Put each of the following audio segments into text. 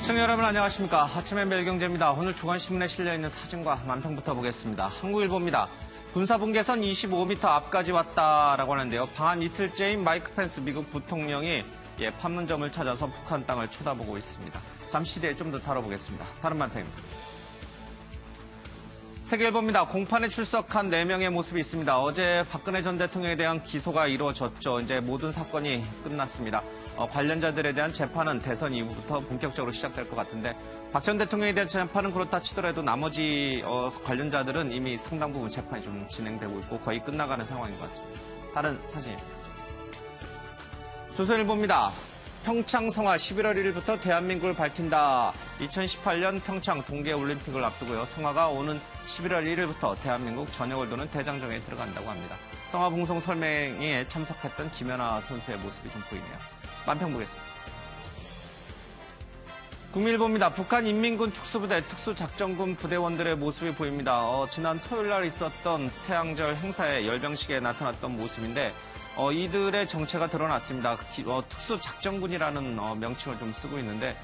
시청자 여러분 안녕하십니까. 아침엔 매일경제입니다. 오늘 조간신문에 실려있는 사진과 만평부터 보겠습니다. 한국일보입니다. 군사분계선 25m 앞까지 왔다라고 하는데요. 방한 이틀째인 마이크 펜스 미국 부통령이 판문점을 찾아서 북한 땅을 쳐다보고 있습니다. 잠시 뒤에 좀 더 다뤄보겠습니다. 다른 만평입니다. 세계일보입니다. 공판에 출석한 4명의 모습이 있습니다. 어제 박근혜 전 대통령에 대한 기소가 이루어졌죠. 이제 모든 사건이 끝났습니다. 관련자들에 대한 재판은 대선 이후부터 본격적으로 시작될 것 같은데 박 전 대통령에 대한 재판은 그렇다 치더라도 나머지 관련자들은 이미 상당 부분 재판이 좀 진행되고 있고 거의 끝나가는 상황인 것 같습니다. 다른 사진. 조선일보입니다. 평창 성화 11월 1일부터 대한민국을 밝힌다. 2018년 평창 동계올림픽을 앞두고요. 성화가 오는 11월 1일부터 대한민국 전역을 도는 대장정에 들어간다고 합니다. 성화 봉송 설명회에 참석했던 김연아 선수의 모습이 좀 보이네요. 만평 보겠습니다. 국민일보입니다. 북한 인민군 특수부대, 특수작전군 부대원들의 모습이 보입니다. 지난 토요일 날 있었던 태양절 행사의 열병식에 나타났던 모습인데 이들의 정체가 드러났습니다. 특수작전군이라는 명칭을 좀 쓰고 있는데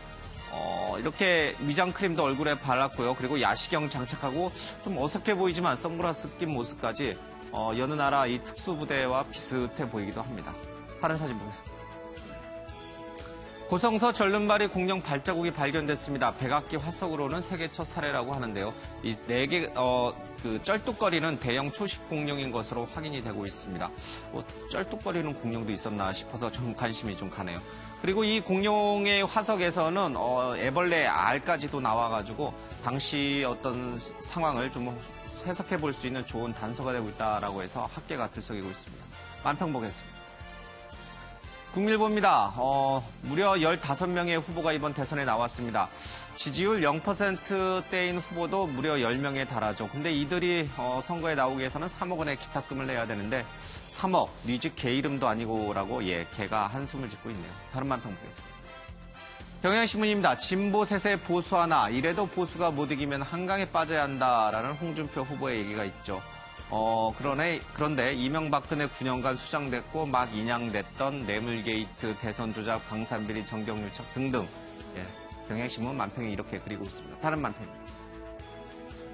이렇게 위장크림도 얼굴에 발랐고요. 그리고 야시경 장착하고 좀 어색해 보이지만 선글라스 낀 모습까지 여느 나라 이 특수부대와 비슷해 보이기도 합니다. 다른 사진 보겠습니다. 고성서 전륜발이 공룡 발자국이 발견됐습니다. 백악기 화석으로는 세계 첫 사례라고 하는데요. 이 4개 쩔뚝거리는 대형 초식 공룡인 것으로 확인이 되고 있습니다. 쩔뚝거리는 공룡도 있었나 싶어서 좀 관심이 좀 가네요. 그리고 이 공룡의 화석에서는 애벌레 알까지도 나와가지고 당시 어떤 상황을 좀 해석해 볼 수 있는 좋은 단서가 되고 있다라고 해서 학계가 들썩이고 있습니다. 만평 보겠습니다. 국민일보입니다. 무려 15명의 후보가 이번 대선에 나왔습니다. 지지율 0%대인 후보도 무려 10명에 달하죠. 근데 이들이 선거에 나오기 위해서는 3억 원의 기탁금을 내야 되는데 3억, 네 집 개 이름도 아니고라고 개가 한숨을 짓고 있네요. 다른 만평 보겠습니다. 경향신문입니다. 진보 세세 보수 하나, 이래도 보수가 못 이기면 한강에 빠져야 한다라는 홍준표 후보의 얘기가 있죠. 그런데 이명박근혜 9년간 수장됐고 막 인양됐던 뇌물게이트, 대선 조작, 방산비리, 정경유착 등등. 경향신문 만평이 이렇게 그리고 있습니다. 다른 만평입니다.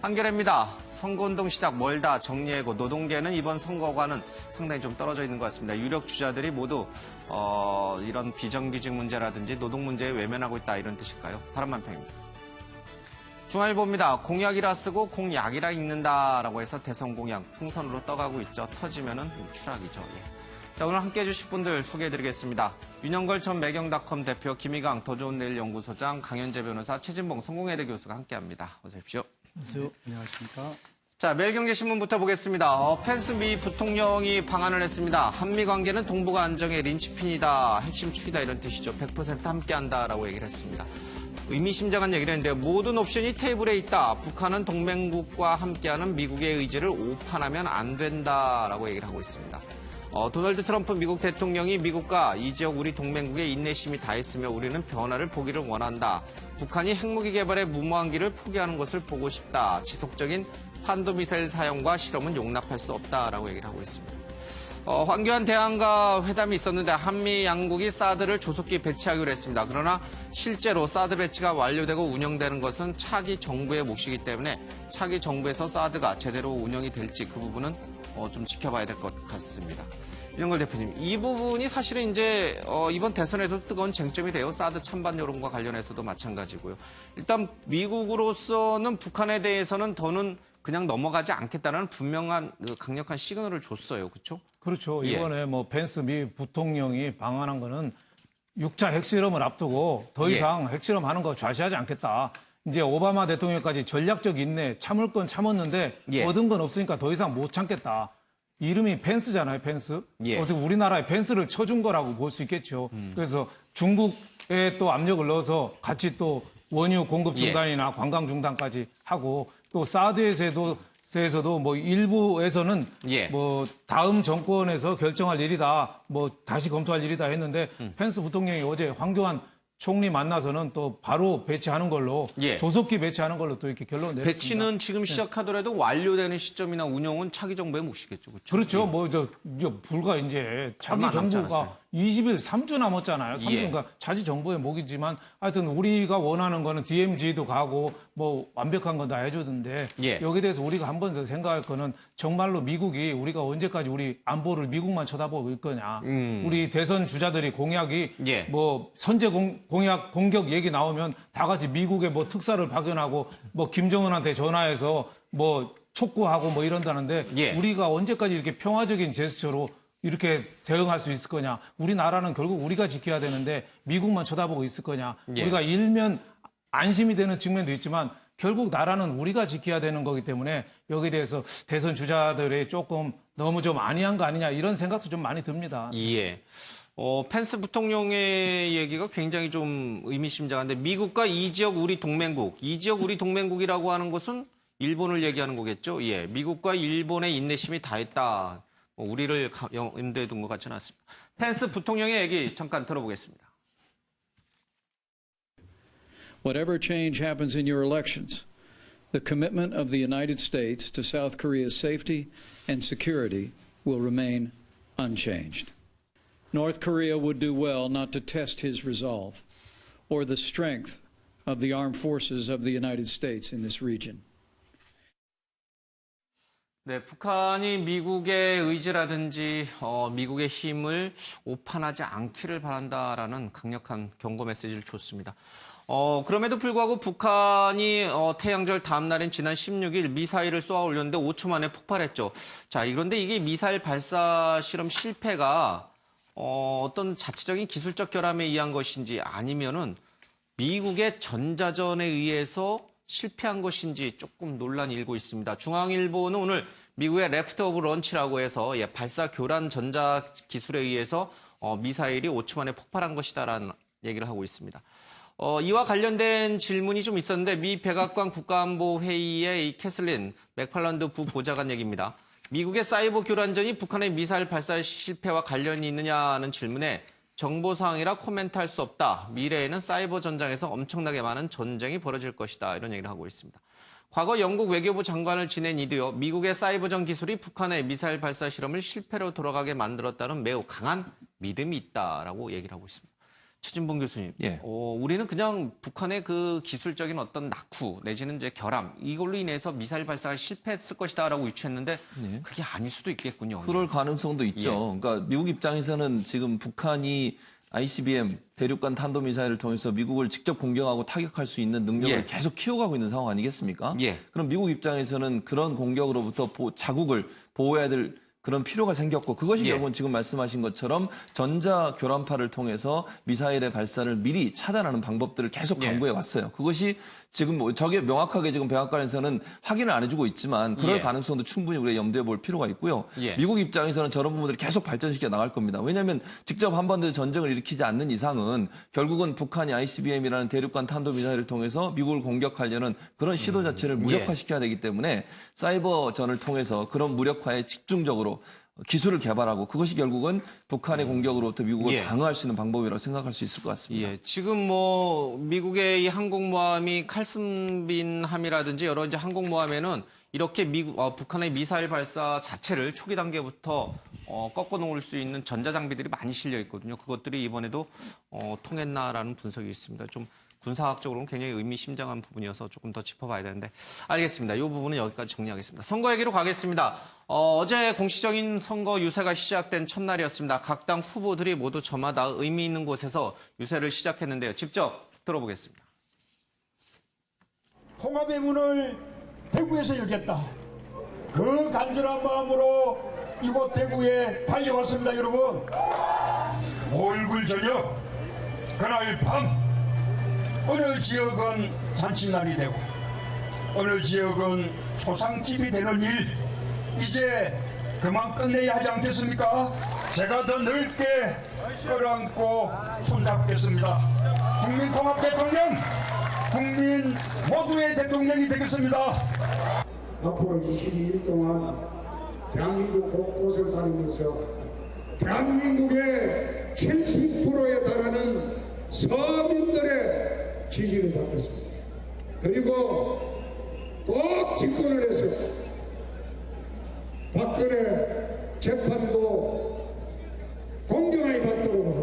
한겨레입니다. 선거운동 시작 멀다 정리해고 노동계는 이번 선거과는 상당히 좀 떨어져 있는 것 같습니다. 유력 주자들이 모두 이런 비정규직 문제라든지 노동 문제에 외면하고 있다 이런 뜻일까요? 다른 만평입니다. 중앙일보입니다. 공약이라 쓰고 공약이라 읽는다라고 해서 대선 공약 풍선으로 떠가고 있죠. 터지면은 추락이죠. 자, 오늘 함께해 주실 분들 소개해드리겠습니다. 윤영걸 전 매경닷컴 대표, 김희강 더 좋은 내일 연구소장, 강현재 변호사, 최진봉 성공회대 교수가 함께합니다. 어서 오십시오. 안녕하세요. 안녕하십니까. 자, 매일경제신문부터 보겠습니다. 펜스 미 부통령이 방한을 했습니다. 한미 관계는 동북아 안정의 린치핀이다, 핵심 축이다 이런 뜻이죠. 100% 함께한다라고 얘기를 했습니다. 의미심장한 얘기를 했는데 모든 옵션이 테이블에 있다. 북한은 동맹국과 함께하는 미국의 의지를 오판하면 안 된다라고 얘기를 하고 있습니다. 도널드 트럼프 미국 대통령이 미국과 이 지역 우리 동맹국의 인내심이 다했으며 우리는 변화를 보기를 원한다. 북한이 핵무기 개발의 무모한 길을 포기하는 것을 보고 싶다. 지속적인 탄도미사일 사용과 실험은 용납할 수 없다라고 얘기를 하고 있습니다. 황교안 대안과 회담이 있었는데 한미 양국이 사드를 조속히 배치하기로 했습니다. 그러나 실제로 사드 배치가 완료되고 운영되는 것은 차기 정부의 몫이기 때문에 차기 정부에서 사드가 제대로 운영이 될지 그 부분은 좀 지켜봐야 될 것 같습니다. 윤영걸 대표님, 이 부분이 사실은 이제 이번 대선에서 뜨거운 쟁점이 돼요. 사드 찬반 여론과 관련해서도 마찬가지고요. 일단 미국으로서는 북한에 대해서는 더는 그냥 넘어가지 않겠다는 분명한 강력한 시그널을 줬어요. 그렇죠? 그렇죠. 이번에 펜스 미 부통령이 방한한 거는 6차 핵실험을 앞두고 더 이상 핵실험하는 거 좌시하지 않겠다. 이제 오바마 대통령까지 전략적 인내, 참을 건 참았는데 얻은 건 없으니까 더 이상 못 참겠다. 이름이 펜스잖아요, 펜스. 어떻게 우리나라에 펜스를 쳐준 거라고 볼 수 있겠죠. 그래서 중국에 또 압력을 넣어서 같이 또 원유 공급 중단이나 관광 중단까지 하고 또 사드에서도 일부에서는 다음 정권에서 결정할 일이다, 다시 검토할 일이다 했는데 펜스 부통령이 어제 황교안 총리 만나서는 또 바로 배치하는 걸로 조속히 배치하는 걸로 또 이렇게 결론 내렸습니다. 배치는 지금 시작하더라도 완료되는 시점이나 운영은 차기 정부의 몫이겠죠. 그렇죠? 그렇죠. 불과 이제 차기 정부가 20일, 3주 남았잖아요. 3주, 예. 그러니까 차지 정부의 목이지만 하여튼 우리가 원하는 거는 DMZ도 가고 뭐 완벽한 건 다 해주던데 예. 여기에 대해서 우리가 한 번 더 생각할 거는 정말로 미국이 우리가 언제까지 우리 안보를 미국만 쳐다보고 있을 거냐. 우리 대선 주자들이 공약이 예. 뭐 선제 공약 공격 얘기 나오면 다 같이 미국에 뭐 특사를 파견하고 뭐 김정은한테 전화해서 뭐 촉구하고 뭐 이런다는데 예. 우리가 언제까지 이렇게 평화적인 제스처로 이렇게 대응할 수 있을 거냐. 우리나라는 결국 우리가 지켜야 되는데 미국만 쳐다보고 있을 거냐. 예. 우리가 일면 안심이 되는 측면도 있지만 결국 나라는 우리가 지켜야 되는 거기 때문에 여기에 대해서 대선 주자들이 조금 너무 좀 안이한 거 아니냐 이런 생각도 좀 많이 듭니다. 예. 펜스 부통령의 얘기가 굉장히 좀 의미심장한데 미국과 이 지역 우리 동맹국이라고 하는 것은 일본을 얘기하는 거겠죠? 예. 미국과 일본의 인내심이 다했다. 우리를 염두에 둔 것 같지는 않습니다. 펜스 부통령의 얘기 잠깐 들어보겠습니다. Whatever change happens in your elections, the commitment of the United States to South Korea's safety and security will remain unchanged. North Korea would do well not to test his resolve or the strength of the armed forces of the United States in this region. 네, 북한이 미국의 의지라든지 미국의 힘을 오판하지 않기를 바란다라는 강력한 경고 메시지를 줬습니다. 그럼에도 불구하고 북한이 태양절 다음 날인 지난 16일 미사일을 쏘아 올렸는데 5초 만에 폭발했죠. 자, 그런데 이게 미사일 발사 실험 실패가 어떤 자체적인 기술적 결함에 의한 것인지 아니면은 미국의 전자전에 의해서 실패한 것인지 조금 논란이 일고 있습니다. 중앙일보는 오늘 미국의 레프트 오브 런치라고 해서 발사 교란 전자 기술에 의해서 미사일이 5초 만에 폭발한 것이다라는 얘기를 하고 있습니다. 이와 관련된 질문이 좀 있었는데 미 백악관 국가안보회의의 이 캐슬린 맥팔런드 부보좌관 얘기입니다. 미국의 사이버 교란전이 북한의 미사일 발사 실패와 관련이 있느냐는 질문에 정보사항이라 코멘트할 수 없다. 미래에는 사이버 전장에서 엄청나게 많은 전쟁이 벌어질 것이다. 이런 얘기를 하고 있습니다. 과거 영국 외교부 장관을 지낸 이도요. 미국의 사이버전 기술이 북한의 미사일 발사 실험을 실패로 돌아가게 만들었다는 매우 강한 믿음이 있다라고 얘기를 하고 있습니다. 최진봉 교수님, 예. 우리는 그냥 북한의 그 기술적인 어떤 낙후 내지는 이제 결함 이걸로 인해서 미사일 발사가 실패했을 것이다라고 유추했는데 그게 아닐 수도 있겠군요. 그럴 가능성도 있죠. 그러니까 미국 입장에서는 지금 북한이 ICBM 대륙간 탄도미사일을 통해서 미국을 직접 공격하고 타격할 수 있는 능력을 계속 키워가고 있는 상황 아니겠습니까? 그럼 미국 입장에서는 그런 공격으로부터 자국을 보호해야 될 그런 필요가 생겼고 그것이 결국은 지금 말씀하신 것처럼 전자 교란파를 통해서 미사일의 발사를 미리 차단하는 방법들을 계속 강구해 왔어요. 그것이 지금 뭐 저게 명확하게 지금 백악관에서는 확인을 안 해주고 있지만 그럴 가능성도 충분히 우리가 염두에 볼 필요가 있고요. 미국 입장에서는 저런 부분들을 계속 발전시켜 나갈 겁니다. 왜냐하면 직접 한반도에 전쟁을 일으키지 않는 이상은 결국은 북한이 ICBM이라는 대륙간 탄도미사일을 통해서 미국을 공격하려는 그런 시도 자체를 무력화시켜야 되기 때문에 사이버전을 통해서 그런 무력화에 집중적으로 기술을 개발하고 그것이 결국은 북한의 공격으로부터 미국을 방어할 수 있는 방법이라고 생각할 수 있을 것 같습니다. 지금 뭐 미국의 이 항공모함이 칼슨빈함이라든지 여러 이제 항공모함에는 이렇게 북한의 미사일 발사 자체를 초기 단계부터 꺾어 놓을 수 있는 전자장비들이 많이 실려 있거든요. 그것들이 이번에도 통했나라는 분석이 있습니다. 좀 군사학적으로는 굉장히 의미심장한 부분이어서 조금 더 짚어봐야 되는데 알겠습니다. 이 부분은 여기까지 정리하겠습니다. 선거 얘기로 가겠습니다. 어제 공식적인 선거 유세가 시작된 첫날이었습니다. 각 당 후보들이 모두 저마다 의미 있는 곳에서 유세를 시작했는데요. 직접 들어보겠습니다. 통합의 문을 대구에서 열겠다. 그 간절한 마음으로 이곳 대구에 달려왔습니다. 여러분. 5.19 저녁 그날 밤 어느 지역은 잔칫날이 되고 어느 지역은 초상집이 되는 일 이제 그만 끝내야 하지 않겠습니까? 제가 더 넓게 끌어안고 손잡겠습니다. 국민통합 대통령, 국민 모두의 대통령이 되겠습니다. 앞으로 22일 동안 대한민국 곳곳을 다니면서 대한민국의 70%에 달하는 서민들의 지지를 받겠습니다. 그리고 꼭 집권을 해서 박근혜 재판도 공정하게 받도록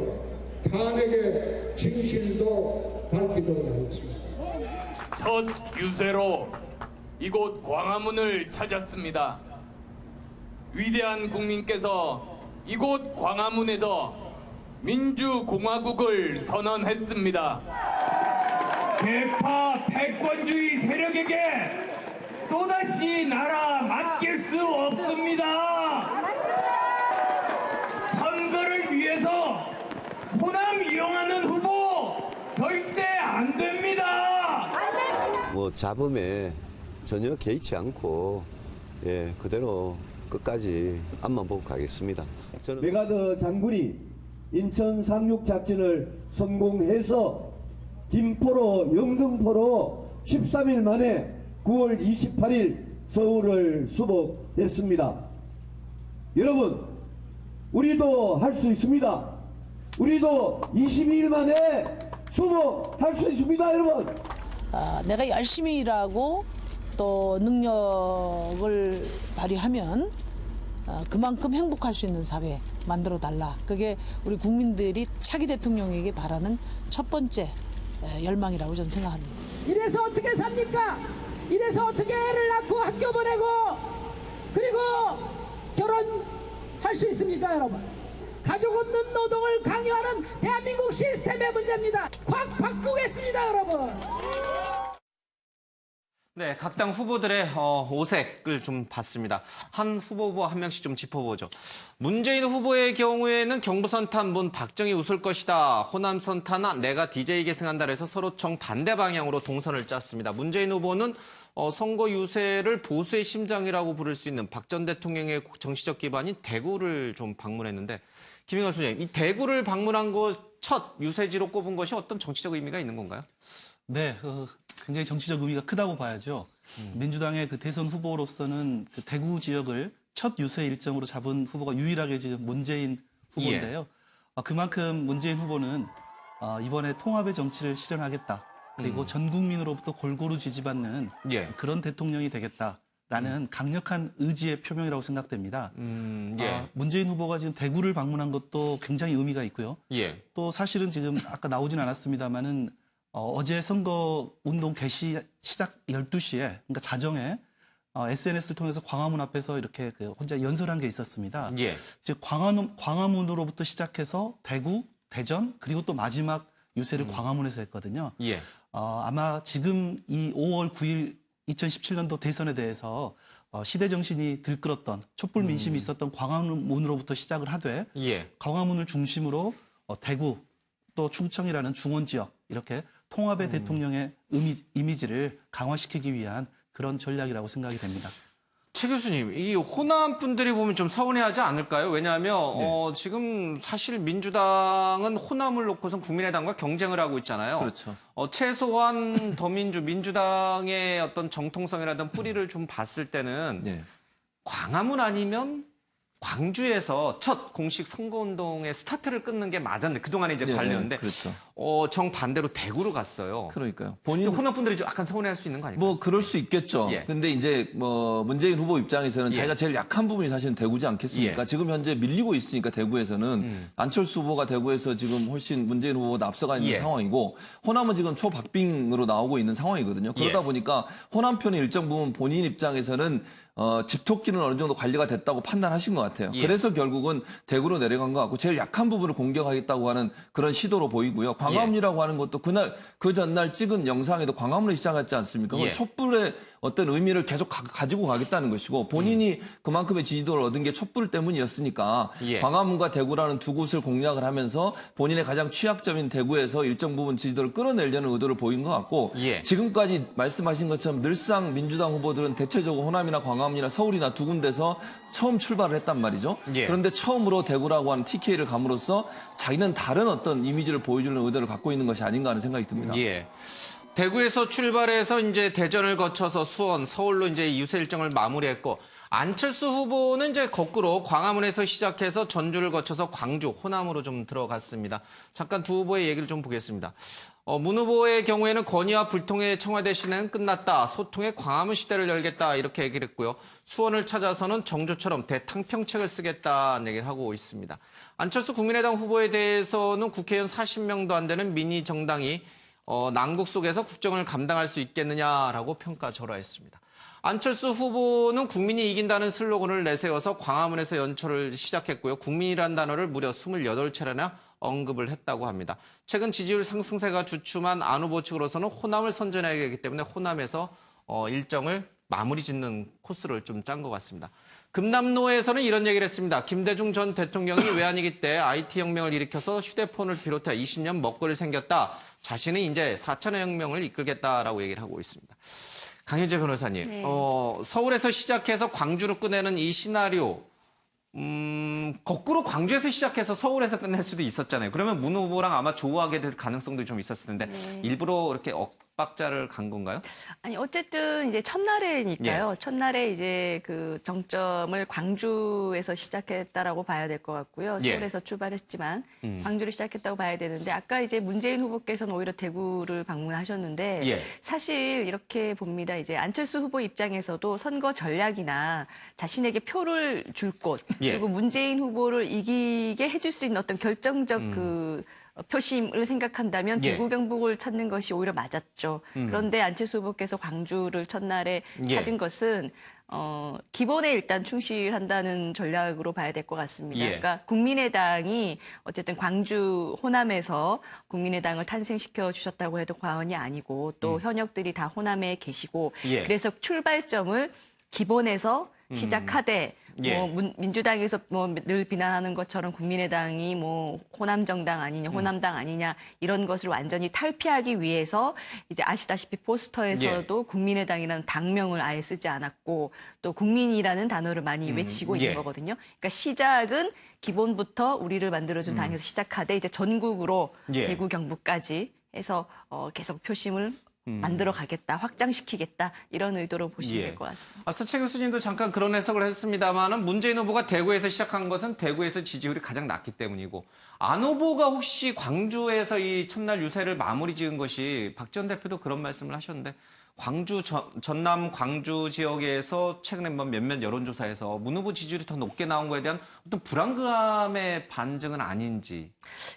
탄핵의 진실도 밝히도록 하겠습니다. 첫 유세로 이곳 광화문을 찾았습니다. 위대한 국민께서 이곳 광화문에서 민주공화국을 선언했습니다. 개파 패권주의 세력에게 또다시 나라 맡길 수 없습니다. 선거를 위해서 호남 이용하는 후보 절대 안 됩니다. 뭐 잡음에 전혀 개의치 않고 그대로 끝까지 앞만 보고 가겠습니다. 저는 메가더 장군이 인천 상륙 작전을 성공해서 김포로 영등포로 13일 만에 9월 28일 서울을 수복했습니다. 여러분, 우리도 할 수 있습니다. 우리도 22일 만에 수복할 수 있습니다, 여러분. 내가 열심히 일하고 또 능력을 발휘하면 그만큼 행복할 수 있는 사회 만들어 달라. 그게 우리 국민들이 차기 대통령에게 바라는 첫 번째 열망이라고 저는 생각합니다. 이래서 어떻게 삽니까? 이래서 어떻게 애를 낳고 학교 보내고 그리고 결혼할 수 있습니까, 여러분? 가족 없는 노동을 강요하는 대한민국 시스템의 문제입니다. 확 바꾸겠습니다, 여러분. 네, 각 당 후보들의 오색을 좀 봤습니다. 한 후보 한 명씩 좀 짚어보죠. 문재인 후보의 경우에는 경부선탄 문 박정희 웃을 것이다. 호남선탄 내가 DJ 계승한다 해서 서로 정반대 방향으로 동선을 짰습니다. 문재인 후보는 선거 유세를 보수의 심장이라고 부를 수 있는 박 전 대통령의 정치적 기반인 대구를 좀 방문했는데 김인관 소장님, 이 대구를 방문한 거 첫 유세지로 꼽은 것이 어떤 정치적 의미가 있는 건가요? 네, 굉장히 정치적 의미가 크다고 봐야죠. 민주당의 그 대선 후보로서는 그 대구 지역을 첫 유세 일정으로 잡은 후보가 유일하게 지금 문재인 후보인데요. 그만큼 문재인 후보는 이번에 통합의 정치를 실현하게,다 그리고 전 국민으로부터 골고루 지지받는 그런 대통령이 되겠다라는 강력한 의지의 표명이라고 생각됩니다. 문재인 후보가 지금 대구를 방문한 것도 굉장히 의미가 있고요. 또 사실은 지금 아까 나오진 않았습니다만은 어제 선거운동 개시 시작 12시에, 그러니까 자정에 SNS를 통해서 광화문 앞에서 이렇게 혼자 연설한 게 있었습니다. 즉 광화문으로부터 시작해서 대구, 대전, 그리고 또 마지막 유세를 광화문에서 했거든요. 아마 지금 이 5월 9일 2017년도 대선에 대해서 시대 정신이 들끓었던 촛불 민심이 있었던 광화문으로부터 시작을 하되 광화문을 중심으로 대구 또 충청이라는 중원 지역 이렇게 통합의 대통령의 이미지를 강화시키기 위한 그런 전략이라고 생각이 됩니다. 최 교수님, 이 호남 분들이 보면 좀 서운해하지 않을까요? 왜냐하면 지금 사실 민주당은 호남을 놓고선 국민의당과 경쟁을 하고 있잖아요. 그렇죠. 최소한 더민주, 민주당의 어떤 정통성이라든 뿌리를 좀 봤을 때는 광화문 아니면 광주에서 첫 공식 선거운동의 스타트를 끊는 게 맞았는데 그동안에 이제 관련인데 그렇죠. 정반대로 대구로 갔어요. 그러니까요. 호남 분들이 좀 약간 서운해할 수 있는 거 아닐까요? 뭐 그럴 수 있겠죠. 근데 이제 문재인 후보 입장에서는 자기가 제일 약한 부분이 사실은 대구지 않겠습니까? 지금 현재 밀리고 있으니까 대구에서는 안철수 후보가 대구에서 지금 훨씬 문재인 후보보다 앞서가 있는 상황이고 호남은 지금 초박빙으로 나오고 있는 상황이거든요. 그러다 보니까 호남 편의 일정 부분 본인 입장에서는 집토끼는 어느 정도 관리가 됐다고 판단하신 것 같아요. 그래서 결국은 대구로 내려간 것 같고 제일 약한 부분을 공격하겠다고 하는 그런 시도로 보이고요. 광화문이라고 하는 것도 그 전날 찍은 영상에도 광화문을 시작했지 않습니까? 촛불의 어떤 의미를 계속 가지고 가겠다는 것이고 본인이 그만큼의 지지도를 얻은 게 촛불 때문이었으니까 광화문과 대구라는 두 곳을 공략을 하면서 본인의 가장 취약점인 대구에서 일정 부분 지지도를 끌어내려는 의도를 보인 것 같고 지금까지 말씀하신 것처럼 늘상 민주당 후보들은 대체적으로 호남이나 광화문이나 서울이나 두 군데서 처음 출발을 했단 말이죠. 그런데 처음으로 대구라고 하는 TK를 감으로써 자기는 다른 어떤 이미지를 보여주는 의도를 갖고 있는 것이 아닌가 하는 생각이 듭니다. 대구에서 출발해서 이제 대전을 거쳐서 수원, 서울로 이제 유세 일정을 마무리했고 안철수 후보는 이제 거꾸로 광화문에서 시작해서 전주를 거쳐서 광주, 호남으로 좀 들어갔습니다. 잠깐 두 후보의 얘기를 좀 보겠습니다. 문 후보의 경우에는 건의와 불통의 청와대 시대는 끝났다. 소통의 광화문 시대를 열겠다. 이렇게 얘기를 했고요. 수원을 찾아서는 정조처럼 대탕평책을 쓰겠다는 얘기를 하고 있습니다. 안철수 국민의당 후보에 대해서는 국회의원 40명도 안 되는 미니 정당이 난국 속에서 국정을 감당할 수 있겠느냐라고 평가절하했습니다. 안철수 후보는 국민이 이긴다는 슬로건을 내세워서 광화문에서 연설을 시작했고요. 국민이란 단어를 무려 28차례나 언급을 했다고 합니다. 최근 지지율 상승세가 주춤한 안 후보 측으로서는 호남을 선전해야 하기 때문에 호남에서 일정을 마무리 짓는 코스를 좀 짠 것 같습니다. 금남로에서는 이런 얘기를 했습니다. 김대중 전 대통령이 외환위기 때 IT 혁명을 일으켜서 휴대폰을 비롯해 20년 먹거리를 생겼다. 자신은 이제 4차 혁명을 이끌겠다라고 얘기를 하고 있습니다. 강현재 변호사님, 네. 서울에서 시작해서 광주로 끝내는 이 시나리오, 거꾸로 광주에서 시작해서 서울에서 끝낼 수도 있었잖아요. 그러면 문 후보랑 아마 조우하게 될 가능성도 좀 있었을 텐데 일부러 이렇게 엇박자를 간 건가요? 아니 어쨌든 이제 첫날이니까요. 예. 첫날에 이제 그 정점을 광주에서 시작했다라고 봐야 될 것 같고요. 예. 서울에서 출발했지만 광주를 시작했다고 봐야 되는데 아까 이제 문재인 후보께서는 오히려 대구를 방문하셨는데 예. 사실 이렇게 봅니다. 이제 안철수 후보 입장에서도 선거 전략이나 자신에게 표를 줄 곳 예. 그리고 문재인 후보를 이기게 해줄 수 있는 어떤 결정적 그 표심을 생각한다면 예. 대구 경북을 찾는 것이 오히려 맞았죠. 그런데 안철수 후보께서 광주를 첫날에 예. 찾은 것은 기본에 일단 충실한다는 전략으로 봐야 될 것 같습니다. 예. 그러니까 국민의당이 어쨌든 광주 호남에서 국민의당을 탄생시켜 주셨다고 해도 과언이 아니고 또 현역들이 다 호남에 계시고 예. 그래서 출발점을 기본에서 시작하되 예. 뭐 민주당에서 뭐 늘 비난하는 것처럼 국민의당이 뭐 호남 정당 아니냐, 호남당 아니냐 이런 것을 완전히 탈피하기 위해서 이제 아시다시피 포스터에서도 국민의당이라는 당명을 아예 쓰지 않았고 또 국민이라는 단어를 많이 외치고 있는 거거든요. 그러니까 시작은 기본부터 우리를 만들어준 당에서 시작하되 이제 전국으로 대구 경북까지 해서 계속 표심을 만들어 가겠다, 확장시키겠다 이런 의도로 보시면 될 것 같습니다. 앞서 최 교수님도 잠깐 그런 해석을 했습니다만은 문재인 후보가 대구에서 시작한 것은 대구에서 지지율이 가장 낮기 때문이고 안 후보가 혹시 광주에서 이 첫날 유세를 마무리 지은 것이 박 전 대표도 그런 말씀을 하셨는데 광주 전남 광주 지역에서 최근에 몇몇 여론조사에서 문 후보 지지율이 더 높게 나온 거에 대한 어떤 불안감의 반증은 아닌지.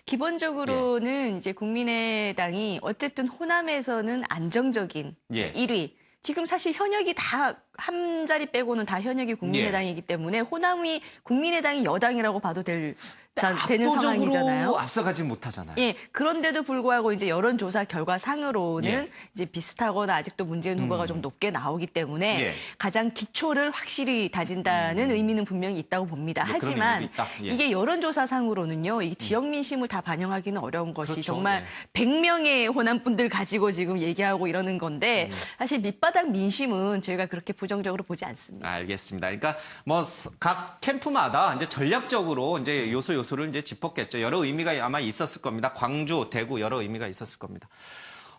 기본적으로는 이제 국민의당이 어쨌든 호남에서는 안정적인 1위. 지금 사실 현역이 다 한 자리 빼고는 다 현역이 국민의당이기 때문에 호남이 국민의당이 여당이라고 봐도 되는 상황이잖아요. 앞서가지 못하잖아요. 예, 그런데도 불구하고 이제 여론조사 결과상으로는 이제 비슷하거나 아직도 문재인 후보가 좀 높게 나오기 때문에 가장 기초를 확실히 다진다는 의미는 분명히 있다고 봅니다. 하지만 이게 여론조사상으로는요, 이 지역 민심을 다 반영하기는 어려운 것이 정말 100명의 호남 분들 가지고 지금 얘기하고 이러는 건데 사실 밑바닥 민심은 저희가 그렇게 부정적으로 보지 않습니다. 알겠습니다. 그러니까 뭐 각 캠프마다 이제 전략적으로 이제 요소를 이제 짚었겠죠. 여러 의미가 아마 있었을 겁니다. 광주, 대구 여러 의미가 있었을 겁니다.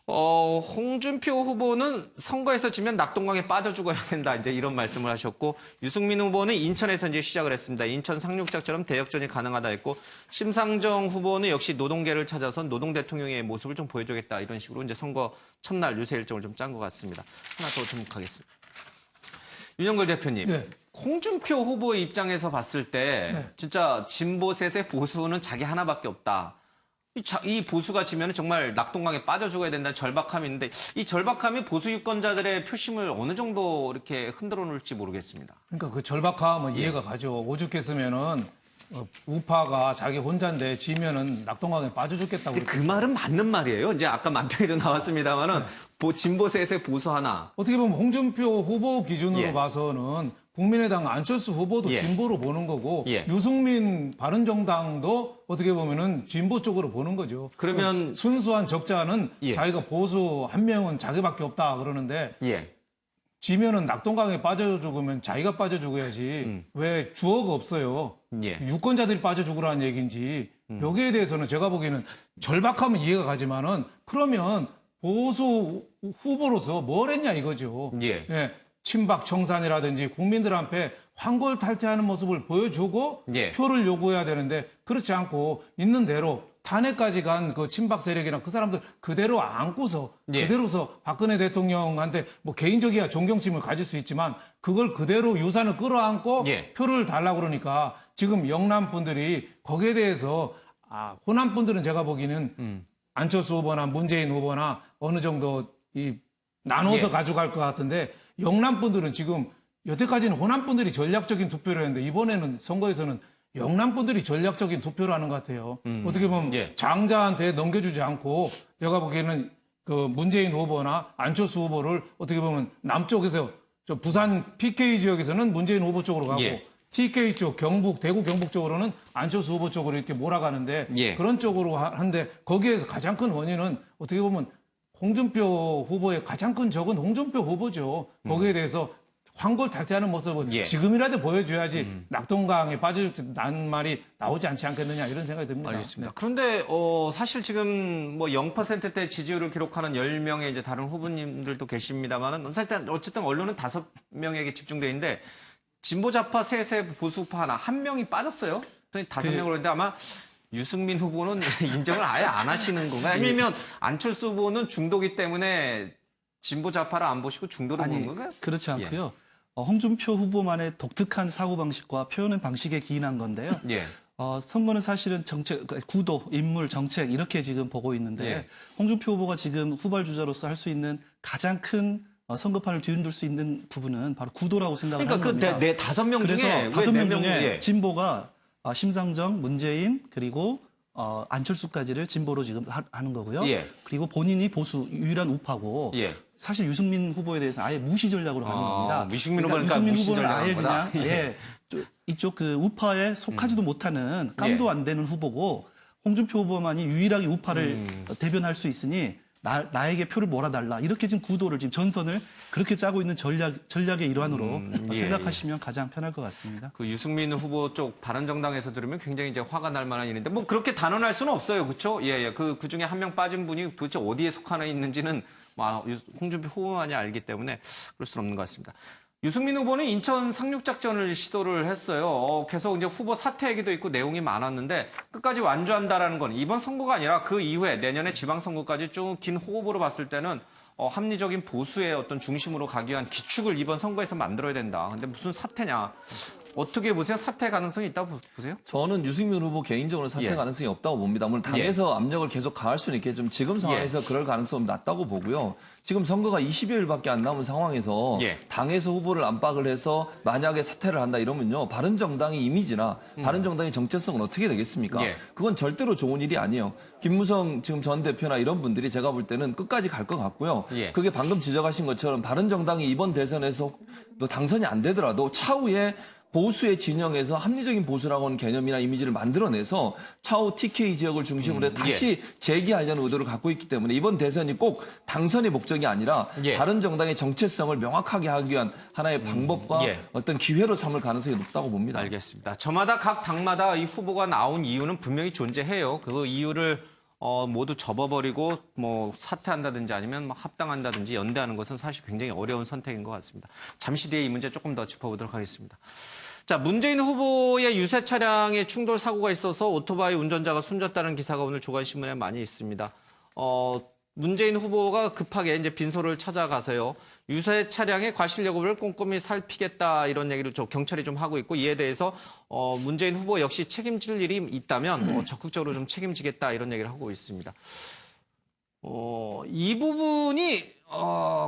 홍준표 후보는 선거에서 지면 낙동강에 빠져 죽어야 된다. 이제 이런 말씀을 하셨고, 유승민 후보는 인천에서 이제 시작을 했습니다. 인천 상륙작처럼 대역전이 가능하다 했고, 심상정 후보는 역시 노동계를 찾아서 노동 대통령의 모습을 좀 보여주겠다. 이런 식으로 이제 선거 첫날 유세 일정을 좀 짠 것 같습니다. 하나 더 주목하겠습니다. 윤영걸 대표님. 홍준표 후보의 입장에서 봤을 때 진짜 진보 셋의 보수는 자기 하나밖에 없다. 이 보수가 지면 정말 낙동강에 빠져 죽어야 된다는 절박함이 있는데 이 절박함이 보수 유권자들의 표심을 어느 정도 이렇게 흔들어 놓을지 모르겠습니다. 그러니까 그 절박함은 이해가 가죠. 오죽했으면은 우파가 자기 혼자인데 지면은 낙동강에 빠져 죽겠다고. 그 말은 맞는 말이에요. 이제 아까 만평이도 나왔습니다만은 진보 셋의 보수 하나. 어떻게 보면 홍준표 후보 기준으로 봐서는 국민의당 안철수 후보도 진보로 보는 거고 유승민 바른정당도 어떻게 보면은 진보 쪽으로 보는 거죠. 그러면 순수한 적자는 자기가 보수 한 명은 자기밖에 없다 그러는데 지면은 낙동강에 빠져 죽으면 자기가 빠져 죽어야지 왜 주어가 없어요. 유권자들이 빠져 죽으라는 얘기인지 여기에 대해서는 제가 보기에는 절박하면 이해가 가지만은 그러면 보수 후보로서 뭘 했냐 이거죠. 친박 청산이라든지 국민들한테 환골탈퇴하는 모습을 보여주고 표를 요구해야 되는데 그렇지 않고 있는 대로 탄핵까지 간 그 친박 세력이나 그 사람들 그대로 안고서 그대로서 박근혜 대통령한테 뭐 개인적이야 존경심을 가질 수 있지만 그걸 그대로 유산을 끌어안고 표를 달라고 그러니까 지금 영남 분들이 거기에 대해서 호남 분들은 제가 보기에는 안철수 후보나 문재인 후보나 어느 정도 나눠서 가져갈 것 같은데 영남 분들은 지금 여태까지는 호남 분들이 전략적인 투표를 했는데 이번에는 선거에서는 영남 분들이 전략적인 투표를 하는 것 같아요. 어떻게 보면 장자한테 넘겨주지 않고 내가 보기에는 그 문재인 후보나 안철수 후보를 어떻게 보면 남쪽에서 저 부산 PK 지역에서는 문재인 후보 쪽으로 가고 TK 쪽 경북 대구 경북 쪽으로는 안철수 후보 쪽으로 이렇게 몰아가는데 그런 쪽으로 하는데 거기에서 가장 큰 원인은 어떻게 보면 홍준표 후보의 가장 큰 적은 홍준표 후보죠. 거기에 대해서 환골탈퇴하는 모습을 지금이라도 보여줘야지 낙동강에 빠져난 말이 나오지 않지 않겠느냐 이런 생각이 듭니다. 알겠습니다. 그런데 사실 지금 뭐 0%대 지지율을 기록하는 10명의 이제 다른 후보님들도 계십니다만은 어쨌든 언론은 5명에게 집중돼 있는데 진보 좌파 셋에 보수파 하나 한 명이 빠졌어요. 5명으로 했는데 아마 유승민 후보는 인정을 아예 안 하시는 건가요? 아니면 안철수 후보는 중도기 때문에 진보 좌파를 안 보시고 중도를 보는 건가요? 그렇지 않고요. 홍준표 후보만의 독특한 사고방식과 표현 방식에 기인한 건데요. 선거는 사실은 정책, 구도, 인물, 정책 이렇게 지금 보고 있는데 홍준표 후보가 지금 후발주자로서 할 수 있는 가장 큰 선거판을 뒤흔들 수 있는 부분은 바로 구도라고 생각을 하는 겁니다. 그러니까 그 5명 중에 그래서 5명 중에 진보가 심상정, 문재인 그리고 안철수까지를 진보로 지금 하는 거고요. 그리고 본인이 보수 유일한 우파고 사실 유승민 후보에 대해서 아예 무시 전략으로 가는 겁니다. 유승민 후보는 아예 그냥 이쪽 그 우파에 속하지도 못하는 깜도 안 되는 후보고 홍준표 후보만이 유일하게 우파를 대변할 수 있으니 나에게 표를 몰아달라. 이렇게 지금 구도를 지금 전선을 그렇게 짜고 있는 전략의 일환으로 생각하시면 가장 편할 것 같습니다. 그 유승민 후보 쪽 바른정당에서 들으면 굉장히 이제 화가 날 만한 일인데 뭐 그렇게 단언할 수는 없어요. 그렇죠? 그 중에 한 명 빠진 분이 도대체 어디에 속하나 있는지는 홍준표 후보만이 알기 때문에 그럴 수는 없는 것 같습니다. 유승민 후보는 인천 상륙작전을 시도를 했어요. 계속 이제 후보 사퇴 얘기도 있고 내용이 많았는데 끝까지 완주한다라는 건 이번 선거가 아니라 그 이후에 내년에 지방선거까지 쭉 긴 호흡으로 봤을 때는 합리적인 보수의 어떤 중심으로 가기 위한 기축을 이번 선거에서 만들어야 된다. 근데 무슨 사퇴냐. 어떻게 보세요? 사퇴 가능성이 있다고 보세요? 저는 유승민 후보 개인적으로 사퇴 가능성이 없다고 봅니다. 물론 당에서 압력을 계속 가할 수는 있겠지만 지금 상황에서 그럴 가능성은 낮다고 보고요. 지금 선거가 20여일밖에 안 남은 상황에서 당에서 후보를 안박을 해서 만약에 사퇴를 한다 이러면요. 바른정당의 이미지나 바른정당의 정체성은 어떻게 되겠습니까? 그건 절대로 좋은 일이 아니에요. 김무성 지금 전 대표나 이런 분들이 제가 볼 때는 끝까지 갈 것 같고요. 그게 방금 지적하신 것처럼 바른정당이 이번 대선에서 또 당선이 안 되더라도 차후에 보수의 진영에서 합리적인 보수라고 하는 개념이나 이미지를 만들어내서 차후 TK 지역을 중심으로 다시 재기하려는 의도를 갖고 있기 때문에 이번 대선이 꼭 당선의 목적이 아니라 바른정당의 정체성을 명확하게 하기 위한 하나의 방법과 어떤 기회로 삼을 가능성이 높다고 봅니다. 알겠습니다. 저마다 각 당마다 이 후보가 나온 이유는 분명히 존재해요. 그 이유를 모두 접어버리고 뭐 사퇴한다든지 아니면 뭐 합당한다든지 연대하는 것은 사실 굉장히 어려운 선택인 것 같습니다. 잠시 뒤에 이 문제 조금 더 짚어보도록 하겠습니다. 자, 문재인 후보의 유세 차량에 충돌 사고가 있어서 오토바이 운전자가 숨졌다는 기사가 오늘 조간신문에 많이 있습니다. 문재인 후보가 급하게 이제 빈소를 찾아가서요. 유세 차량의 과실 여부를 꼼꼼히 살피겠다 이런 얘기를 경찰이 좀 하고 있고 이에 대해서 문재인 후보 역시 책임질 일이 있다면 적극적으로 좀 책임지겠다 이런 얘기를 하고 있습니다. 이 부분이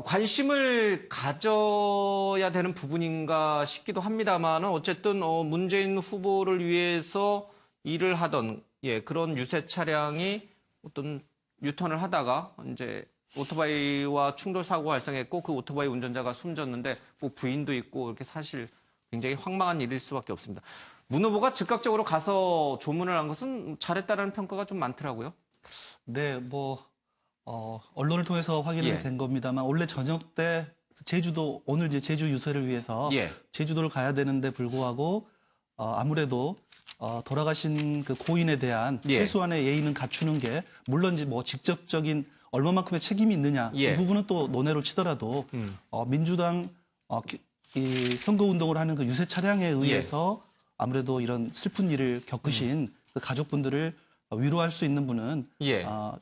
관심을 가져야 되는 부분인가 싶기도 합니다만 어쨌든 문재인 후보를 위해서 일을 하던 그런 유세 차량이 어떤 유턴을 하다가 이제 오토바이와 충돌 사고가 발생했고 그 오토바이 운전자가 숨졌는데 뭐 부인도 있고 이렇게 사실 굉장히 황망한 일일 수밖에 없습니다. 문 후보가 즉각적으로 가서 조문을 한 것은 잘했다는 평가가 좀 많더라고요. 네, 언론을 통해서 확인이 된 겁니다만 원래 저녁 때 제주도 오늘 이제 제주 유세를 위해서 제주도를 가야 되는데 불구하고 아무래도 돌아가신 그 고인에 대한 최소한의 예의는 갖추는 게 물론 이제 뭐 직접적인 얼마만큼의 책임이 있느냐 이 부분은 또 논외로 치더라도 민주당 이 선거 운동을 하는 그 유세 차량에 의해서 아무래도 이런 슬픈 일을 겪으신 그 가족분들을 위로할 수 있는 분은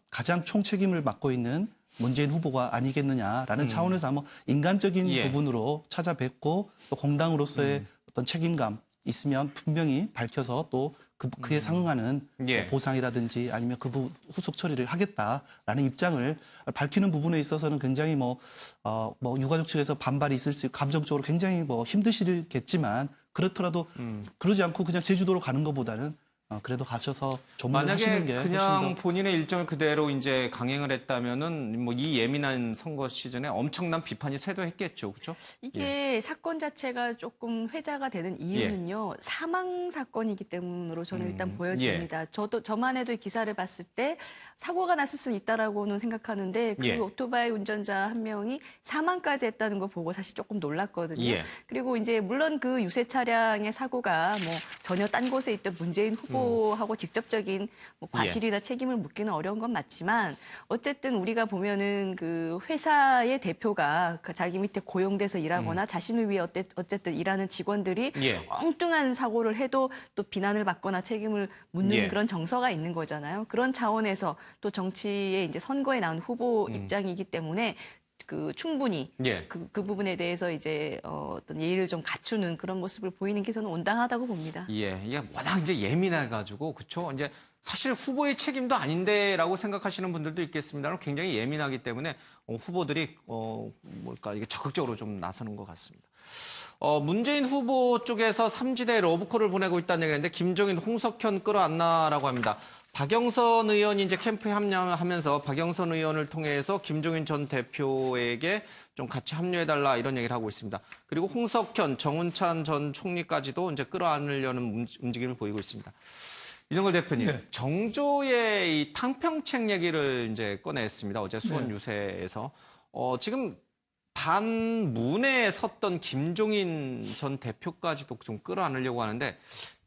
가장 총 책임을 맡고 있는 문재인 후보가 아니겠느냐라는 차원에서 아마 인간적인 부분으로 찾아뵙고 또 공당으로서의 어떤 책임감 있으면 분명히 밝혀서 또 그에 상응하는 보상이라든지 아니면 그 후속 처리를 하겠다라는 입장을 밝히는 부분에 있어서는 굉장히 뭐 유가족 측에서 반발이 있을 수 있고 감정적으로 굉장히 힘드시겠지만 그렇더라도 그러지 않고 그냥 제주도로 가는 것보다는 그래도 가셔서 조문을 하시는 게 만약에 그냥 본인의 일정을 그대로 이제 강행을 했다면은 뭐 이 예민한 선거 시즌에 엄청난 비판이 쇄도했겠죠, 그렇죠? 이게 사건 자체가 조금 회자가 되는 이유는요, 사망 사건이기 때문으로 저는 일단 보여집니다. 저만 해도 이 기사를 봤을 때 사고가 났을 수 있다라고는 생각하는데 그 오토바이 운전자 한 명이 사망까지 했다는 거 보고 사실 조금 놀랐거든요. 그리고 이제 물론 그 유세 차량의 사고가 뭐 전혀 딴 곳에 있던 문재인 후보하고 직접적인 뭐 과실이나 책임을 묻기는 어려운 건 맞지만 어쨌든 우리가 보면은 그 회사의 대표가 자기 밑에 고용돼서 일하거나 자신을 위해 어쨌든 일하는 직원들이 엉뚱한 사고를 해도 또 비난을 받거나 책임을 묻는 그런 정서가 있는 거잖아요. 그런 차원에서 또 정치에 이제 선거에 나온 후보 입장이기 때문에 그 충분히 그 부분에 대해서 이제 어떤 예의를 좀 갖추는 그런 모습을 보이는 게 저는 온당하다고 봅니다. 이게 워낙 이제 예민해가지고 그렇죠. 이제 사실 후보의 책임도 아닌데라고 생각하시는 분들도 있겠습니다만 굉장히 예민하기 때문에 후보들이 이게 적극적으로 좀 나서는 것 같습니다. 문재인 후보 쪽에서 삼지대 러브콜을 보내고 있다는 얘기인데 김종인, 홍석현 끌어안나라고 합니다. 박영선 의원이 이제 캠프에 합류하면서 박영선 의원을 통해서 김종인 전 대표에게 좀 같이 합류해달라 이런 얘기를 하고 있습니다. 그리고 홍석현, 정운찬 전 총리까지도 이제 끌어안으려는 움직임을 보이고 있습니다. 이동걸 대표님, 정조의 이 탕평책 얘기를 이제 꺼냈습니다. 어제 수원 유세에서. 지금 반문에 섰던 김종인 전 대표까지도 좀 끌어안으려고 하는데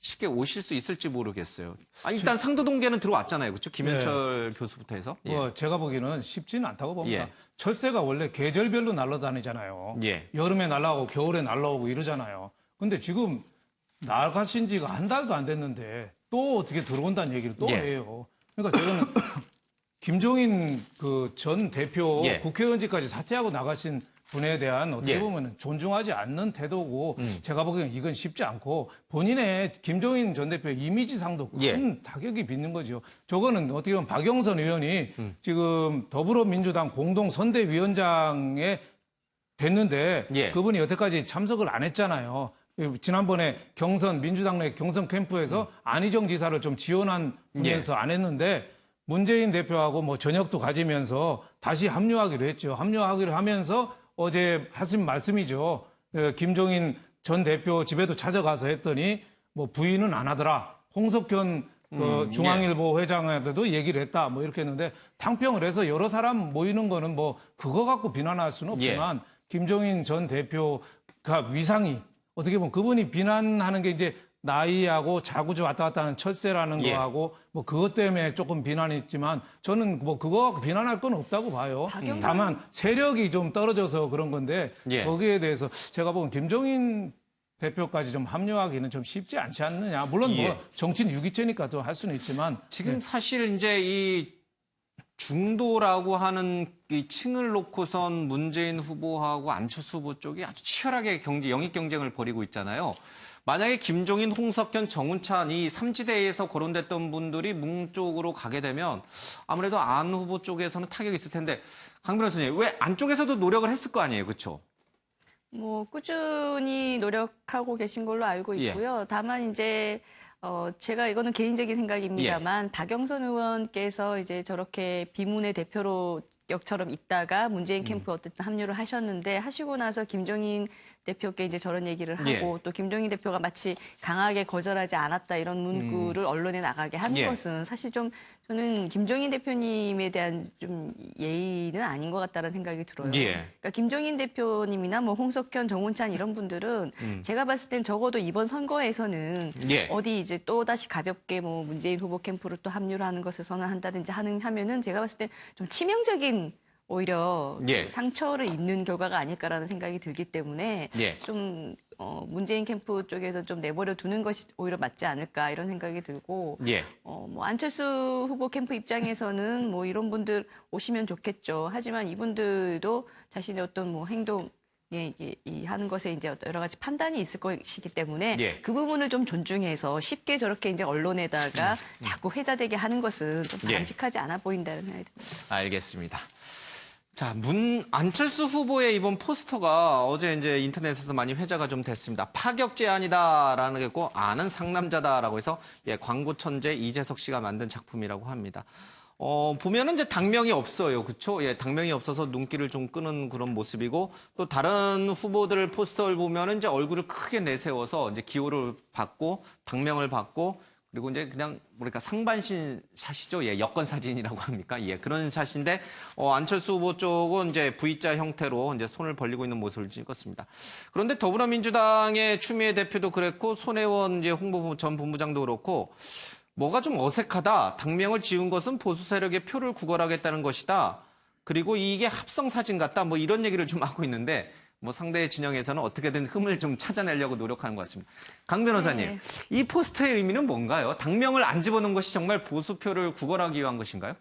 쉽게 오실 수 있을지 모르겠어요. 일단 상도동계는 들어왔잖아요. 그렇죠? 김현철 교수부터 해서. 제가 보기에는 쉽지는 않다고 봅니다. 철새가 원래 계절별로 날아다니잖아요. 여름에 날아오고 겨울에 날아오고 이러잖아요. 근데 지금 나가신 지가 한 달도 안 됐는데 또 어떻게 들어온다는 얘기를 또 해요. 그러니까 저는 김종인 그 전 대표 국회의원직까지 사퇴하고 나가신 분에 대한 어떻게 보면 존중하지 않는 태도고 제가 보기에는 이건 쉽지 않고 본인의 김종인 전 대표의 이미지상도 큰 타격이 빚는 거죠. 저거는 어떻게 보면 박영선 의원이 지금 더불어민주당 공동선대위원장에 됐는데 그분이 여태까지 참석을 안 했잖아요. 지난번에 민주당 내 경선 캠프에서 안희정 지사를 좀 지원한 분에서 안 했는데 문재인 대표하고 뭐 저녁도 가지면서 다시 합류하기로 했죠. 합류하기로 하면서 어제 하신 말씀이죠. 김종인 전 대표 집에도 찾아가서 했더니 뭐 부인은 안 하더라. 홍석현 중앙일보 회장한테도 얘기를 했다. 뭐 이렇게 했는데 탕평을 해서 여러 사람 모이는 거는 뭐 그거 갖고 비난할 수는 없지만 김종인 전 대표가 위상이 어떻게 보면 그분이 비난하는 게 이제 나이하고 자구주 왔다 갔다 하는 철새라는 거하고 뭐 그것 때문에 조금 비난이 있지만 저는 뭐 그거 갖고 비난할 건 없다고 봐요. 다만 세력이 좀 떨어져서 그런 건데 거기에 대해서 제가 보면 김종인 대표까지 좀 합류하기는 좀 쉽지 않지 않느냐. 물론 뭐 정치는 유기체니까 또 할 수는 있지만 지금 사실 이제 이 중도라고 하는 이 층을 놓고선 문재인 후보하고 안철수 후보 쪽이 아주 치열하게 영입 경쟁을 벌이고 있잖아요. 만약에 김종인, 홍석현, 정운찬 이 삼지대에서 거론됐던 분들이 문 쪽으로 가게 되면 아무래도 안 후보 쪽에서는 타격이 있을 텐데 강 변호사님 왜 안쪽에서도 노력을 했을 거 아니에요, 그렇죠? 뭐 꾸준히 노력하고 계신 걸로 알고 있고요. 다만 이제 제가 이거는 개인적인 생각입니다만 박영선 의원께서 이제 저렇게 비문의 대표로 역처럼 있다가 문재인 캠프에 어쨌든 합류를 하셨는데 하시고 나서 김종인 대표께 이제 저런 얘기를 하고 또 김종인 대표가 마치 강하게 거절하지 않았다 이런 문구를 언론에 나가게 하는 것은 사실 좀 저는 김종인 대표님에 대한 좀 예의는 아닌 것 같다는 생각이 들어요. 그러니까 김종인 대표님이나 뭐 홍석현, 정운찬 이런 분들은 제가 봤을 땐 적어도 이번 선거에서는 어디 이제 또 다시 가볍게 뭐 문재인 후보 캠프로 또 합류를 하는 것을 선언한다든지 하면은 제가 봤을 땐 좀 치명적인 오히려 예. 상처를 입는 결과가 아닐까라는 생각이 들기 때문에 예. 좀 문재인 캠프 쪽에서 좀 내버려 두는 것이 오히려 맞지 않을까 이런 생각이 들고 예. 뭐 안철수 후보 캠프 입장에서는 뭐 이런 분들 오시면 좋겠죠. 하지만 이분들도 자신의 어떤 뭐 행동 이 하는 것에 이제 여러 가지 판단이 있을 것이기 때문에 예. 그 부분을 좀 존중해서 쉽게 저렇게 이제 언론에다가 자꾸 회자되게 하는 것은 좀 예. 바람직하지 않아 보인다는 생각이 듭니다. 알겠습니다. 자, 안철수 후보의 이번 포스터가 어제 이제 인터넷에서 많이 회자가 좀 됐습니다. 파격 제안이다라는 게 있고 아는 상남자다라고 해서 광고 천재 이재석 씨가 만든 작품이라고 합니다. 보면은 이제 당명이 없어요. 그렇죠? 예, 당명이 없어서 눈길을 좀 끄는 그런 모습이고 또 다른 후보들 포스터를 보면은 이제 얼굴을 크게 내세워서 이제 기호를 받고 당명을 받고 그리고 이제 그냥 뭐랄까 상반신 샷이죠. 예, 여권 사진이라고 합니까? 예, 그런 샷인데 안철수 후보 쪽은 이제 V자 형태로 이제 손을 벌리고 있는 모습을 찍었습니다. 그런데 더불어민주당의 추미애 대표도 그랬고 손혜원 이제 홍보부 전 본부장도 그렇고 뭐가 좀 어색하다. 당명을 지운 것은 보수 세력의 표를 구걸하겠다는 것이다. 그리고 이게 합성 사진 같다. 뭐 이런 얘기를 좀 하고 있는데 뭐 상대의 진영에서는 어떻게든 흠을 좀 찾아내려고 노력하는 것 같습니다. 강 변호사님, 네. 이 포스터의 의미는 뭔가요? 당명을 안 집어넣은 것이 정말 보수표를 구걸하기 위한 것인가요?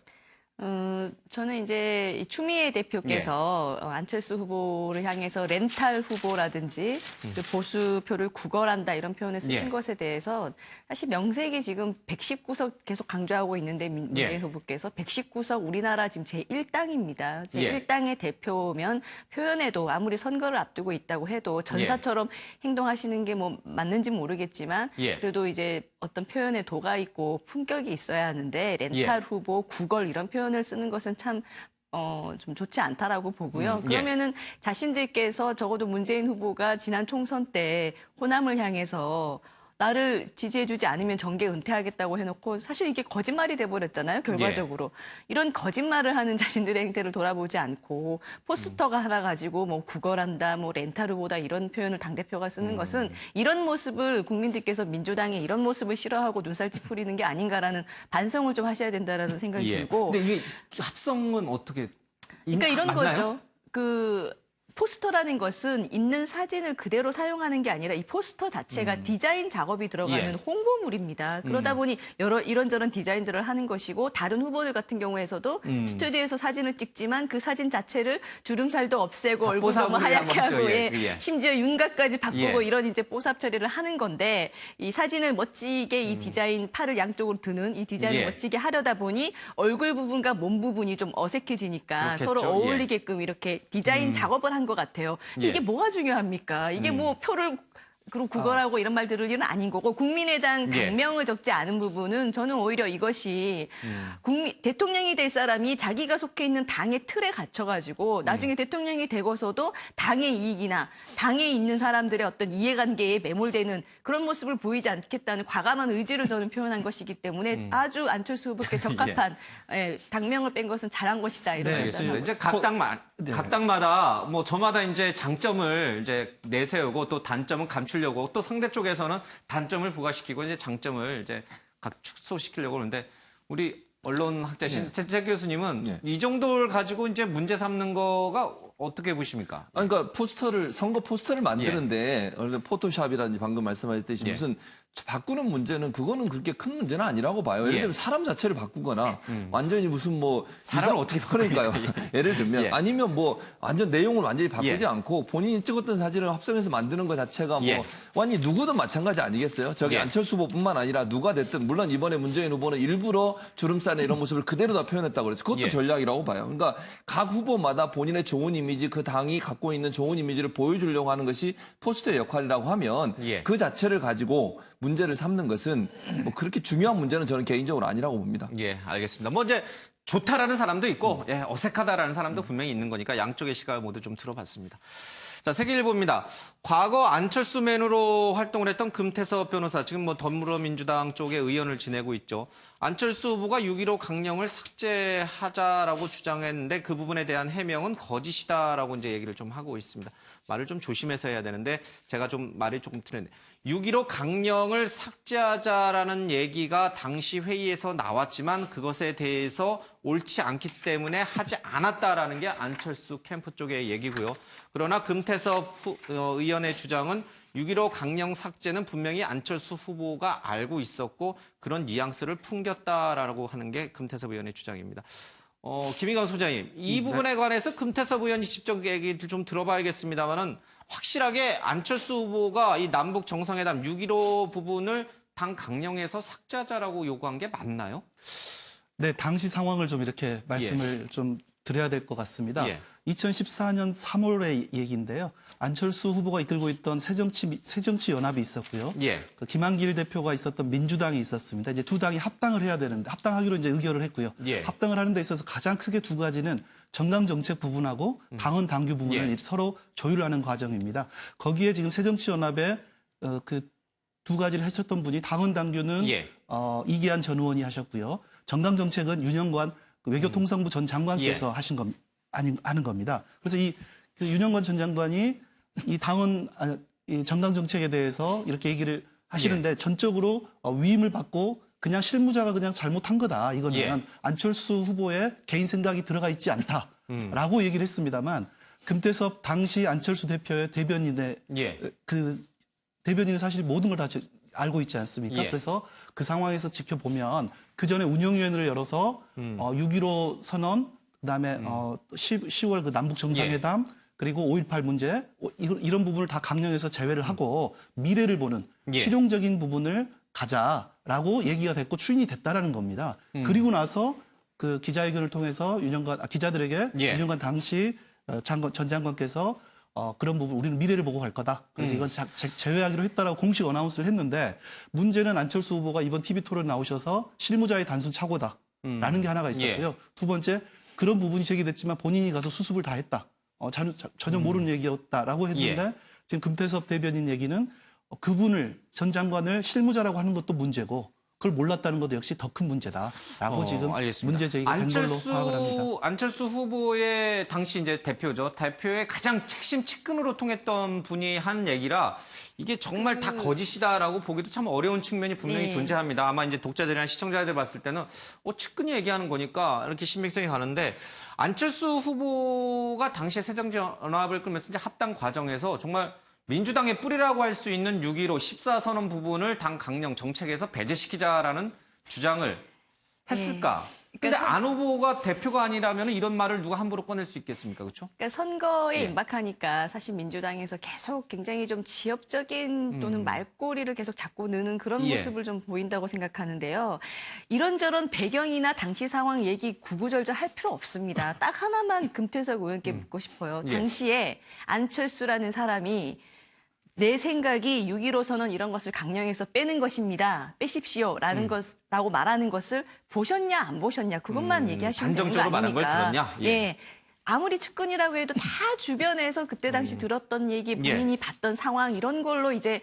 저는 이제 추미애 대표께서 안철수 후보를 향해서 렌탈 후보라든지 그 보수표를 구걸한다 이런 표현을 쓰신 것에 대해서 사실 명색이 지금 119석 계속 강조하고 있는데 문재인 후보께서 119석 우리나라 지금 제1당입니다. 제1당의 대표면 표현에도 아무리 선거를 앞두고 있다고 해도 전사처럼 행동하시는 게 뭐 맞는지 모르겠지만 그래도 이제 어떤 표현에 도가 있고 품격이 있어야 하는데 렌탈 후보, 구걸 이런 표현을 쓰는 것은 참 좀 좋지 않다라고 보고요. 그러면은 자신들께서 적어도 문재인 후보가 지난 총선 때 호남을 향해서 나를 지지해주지 않으면 정계 은퇴하겠다고 해놓고 사실 이게 거짓말이 돼버렸잖아요. 결과적으로. 이런 거짓말을 하는 자신들의 행태를 돌아보지 않고 포스터가 하나 가지고 뭐 구걸한다, 뭐 렌탈 후보다 이런 표현을 당대표가 쓰는 것은 이런 모습을 국민들께서 민주당의 이런 모습을 싫어하고 눈살 찌푸리는 게 아닌가라는 반성을 좀 하셔야 된다라는 생각이 들고. 근데 이게 합성은 어떻게? 그러니까 이런 맞나요? 거죠. 포스터라는 것은 있는 사진을 그대로 사용하는 게 아니라 이 포스터 자체가 디자인 작업이 들어가는 홍보물입니다. 그러다 보니 이런저런 디자인들을 하는 것이고 다른 후보들 같은 경우에서도 스튜디오에서 사진을 찍지만 그 사진 자체를 주름살도 없애고 얼굴도 뭐 하얗게 하고 심지어 윤곽까지 바꾸고 이런 이제 뽀삽 처리를 하는 건데 이 사진을 멋지게 이 디자인 팔을 양쪽으로 드는 이 디자인을 멋지게 하려다 보니 얼굴 부분과 몸 부분이 좀 어색해지니까 그렇겠죠. 서로 어울리게끔 이렇게 디자인 작업을 한 것 같아요. 이게 뭐가 중요합니까? 이게 뭐 표를 그리고 구걸하고 이런 말들을 일은 아닌 거고 국민의당 당명을 적지 않은 부분은 저는 오히려 이것이 대통령이 될 사람이 자기가 속해 있는 당의 틀에 갇혀가지고 나중에 대통령이 되고서도 당의 이익이나 당에 있는 사람들의 어떤 이해관계에 매몰되는 그런 모습을 보이지 않겠다는 과감한 의지를 저는 표현한 것이기 때문에 아주 안철수 후보께 적합한 당명을 뺀 것은 잘한 것이다 이런 알겠습니다. 이제 각 당마다 뭐 저마다 이제 장점을 이제 내세우고 또 단점은 감추려고 또 상대 쪽에서는 단점을 부과시키고 이제 장점을 이제 각 축소시키려고 그러는데 우리 언론 학자신 최 교수님은 이 정도를 가지고 이제 문제 삼는 거가 어떻게 보십니까? 그러니까 선거 포스터를 만드는데 포토샵이라든지 방금 말씀하셨듯이 무슨 바꾸는 문제는 그거는 그렇게 큰 문제는 아니라고 봐요. 예를 들면 사람 자체를 바꾸거나 완전히 무슨 뭐 사람을 어떻게 그러니까요. 예를 들면 아니면 뭐 완전 내용을 완전히 바꾸지 않고 본인이 찍었던 사진을 합성해서 만드는 것 자체가 뭐 완전히 누구든 마찬가지 아니겠어요? 저기 안철수 후보뿐만 아니라 누가 됐든 물론 이번에 문재인 후보는 일부러 주름살에 이런 모습을 그대로 다 표현했다고 그래서 그것도 전략이라고 봐요. 그러니까 각 후보마다 본인의 좋은 이미지 그 당이 갖고 있는 좋은 이미지를 보여주려고 하는 것이 포스터의 역할이라고 하면 그 자체를 가지고 문제를 삼는 것은 뭐 그렇게 중요한 문제는 저는 개인적으로 아니라고 봅니다. 예, 알겠습니다. 뭐 이제 좋다라는 사람도 있고 어색하다라는 사람도 분명히 있는 거니까 양쪽의 시각을 모두 좀 들어봤습니다. 자, 세계일보입니다. 과거 안철수맨으로 활동을 했던 금태섭 변호사, 지금 뭐 더불어민주당 쪽의 의원을 지내고 있죠. 안철수 후보가 6.15 강령을 삭제하자라고 주장했는데 그 부분에 대한 해명은 거짓이다라고 이제 얘기를 좀 하고 있습니다. 말을 좀 조심해서 해야 되는데 제가 좀 말이 조금 틀렸네. 6.15 강령을 삭제하자라는 얘기가 당시 회의에서 나왔지만 그것에 대해서 옳지 않기 때문에 하지 않았다라는 게 안철수 캠프 쪽의 얘기고요. 그러나 금태섭 의원의 주장은 6.15 강령 삭제는 분명히 안철수 후보가 알고 있었고 그런 뉘앙스를 풍겼다라고 하는 게 금태섭 의원의 주장입니다. 김인광 소장님, 이 부분에 관해서 금태섭 의원이 직접 얘기를 좀 들어봐야겠습니다만은 확실하게 안철수 후보가 이 남북 정상회담 6.15 부분을 당 강령에서 삭제하자라고 요구한 게 맞나요? 네, 당시 상황을 좀 이렇게 말씀을 좀 드려야 될 것 같습니다. 2014년 3월의 얘기인데요. 안철수 후보가 이끌고 있던 새정치연합이 있었고요. 그 김한길 대표가 있었던 민주당이 있었습니다. 이제 두 당이 합당을 해야 되는데 합당하기로 이제 의결을 했고요. 합당을 하는 데 있어서 가장 크게 두 가지는 정강 정책 부분하고 당헌 당규 부분을 서로 조율하는 과정입니다. 거기에 지금 새정치연합의 그 두 가지를 하셨던 분이 당헌 당규는 이기한 전 의원이 하셨고요. 정강 정책은 윤영관 외교통상부 전 장관께서 하신 하는 겁니다. 그래서 그 윤영관 전 장관이 이 당헌 이 정강 정책에 대해서 이렇게 얘기를 하시는데 전적으로 위임을 받고 그냥 실무자가 그냥 잘못한 거다. 이거는 안철수 후보의 개인 생각이 들어가 있지 않다라고 얘기를 했습니다만 금태섭 당시 안철수 대표의 대변인의 그 대변인은 사실 모든 걸 다 알고 있지 않습니까? 그래서 그 상황에서 지켜보면 그 전에 운영위원회를 열어서 6.15 선언, 그다음에 10월 그 남북 정상회담 그리고 5.18 문제 이런 부분을 다 강령에서 제외를 하고 미래를 보는 실용적인 부분을 가자라고 얘기가 됐고 추인이 됐다라는 겁니다. 그리고 나서 그 기자회견을 통해서 기자들에게 윤영관 당시 전 장관께서 그런 부분 우리는 미래를 보고 갈 거다. 그래서 이건 제외하기로 했다라고 공식 어나운스를 했는데 문제는 안철수 후보가 이번 TV 토론 나오셔서 실무자의 단순 착오다라는 게 하나가 있었고요. 두 번째 그런 부분이 제기됐지만 본인이 가서 수습을 다 했다. 전혀 모르는 얘기였다라고 했는데 지금 금태섭 대변인 얘기는 그분을 전 장관을 실무자라고 하는 것도 문제고 그걸 몰랐다는 것도 역시 더 큰 문제다라고 지금 알겠습니다. 문제 제기가 된 걸로 파악을 합니다. 안철수 후보의 당시 이제 대표죠. 대표의 가장 핵심 측근으로 통했던 분이 한 얘기라 이게 정말 다 거짓이다라고 보기도 참 어려운 측면이 분명히 존재합니다. 아마 이제 독자들이나 시청자들 봤을 때는 측근이 얘기하는 거니까 이렇게 신빙성이 가는데 안철수 후보가 당시에 새정치연합을 끌면서 이제 합당 과정에서 정말 민주당의 뿌리라고 할 수 있는 6.15 14선언 부분을 당 강령 정책에서 배제시키자라는 주장을 했을까? 근데 안 후보가 대표가 아니라면 이런 말을 누가 함부로 꺼낼 수 있겠습니까? 그렇죠? 그러니까 선거에 임박하니까 사실 민주당에서 계속 굉장히 좀 지엽적인 또는 말꼬리를 계속 잡고 느는 그런 모습을 좀 보인다고 생각하는데요. 이런저런 배경이나 당시 상황 얘기 구구절절 할 필요 없습니다. 딱 하나만 금태섭 의원께 묻고 싶어요. 당시에 안철수라는 사람이 내 생각이 6.15 선언 이런 것을 강령에서 빼는 것입니다. 빼십시오라는 라고 말하는 것을 보셨냐 안 보셨냐 그것만 얘기하시면 되는 거 아닙니까? 단정적으로 말한 걸 들었냐? 아무리 측근이라고 해도 다 주변에서 그때 당시 들었던 얘기, 본인이 봤던 상황 이런 걸로 이제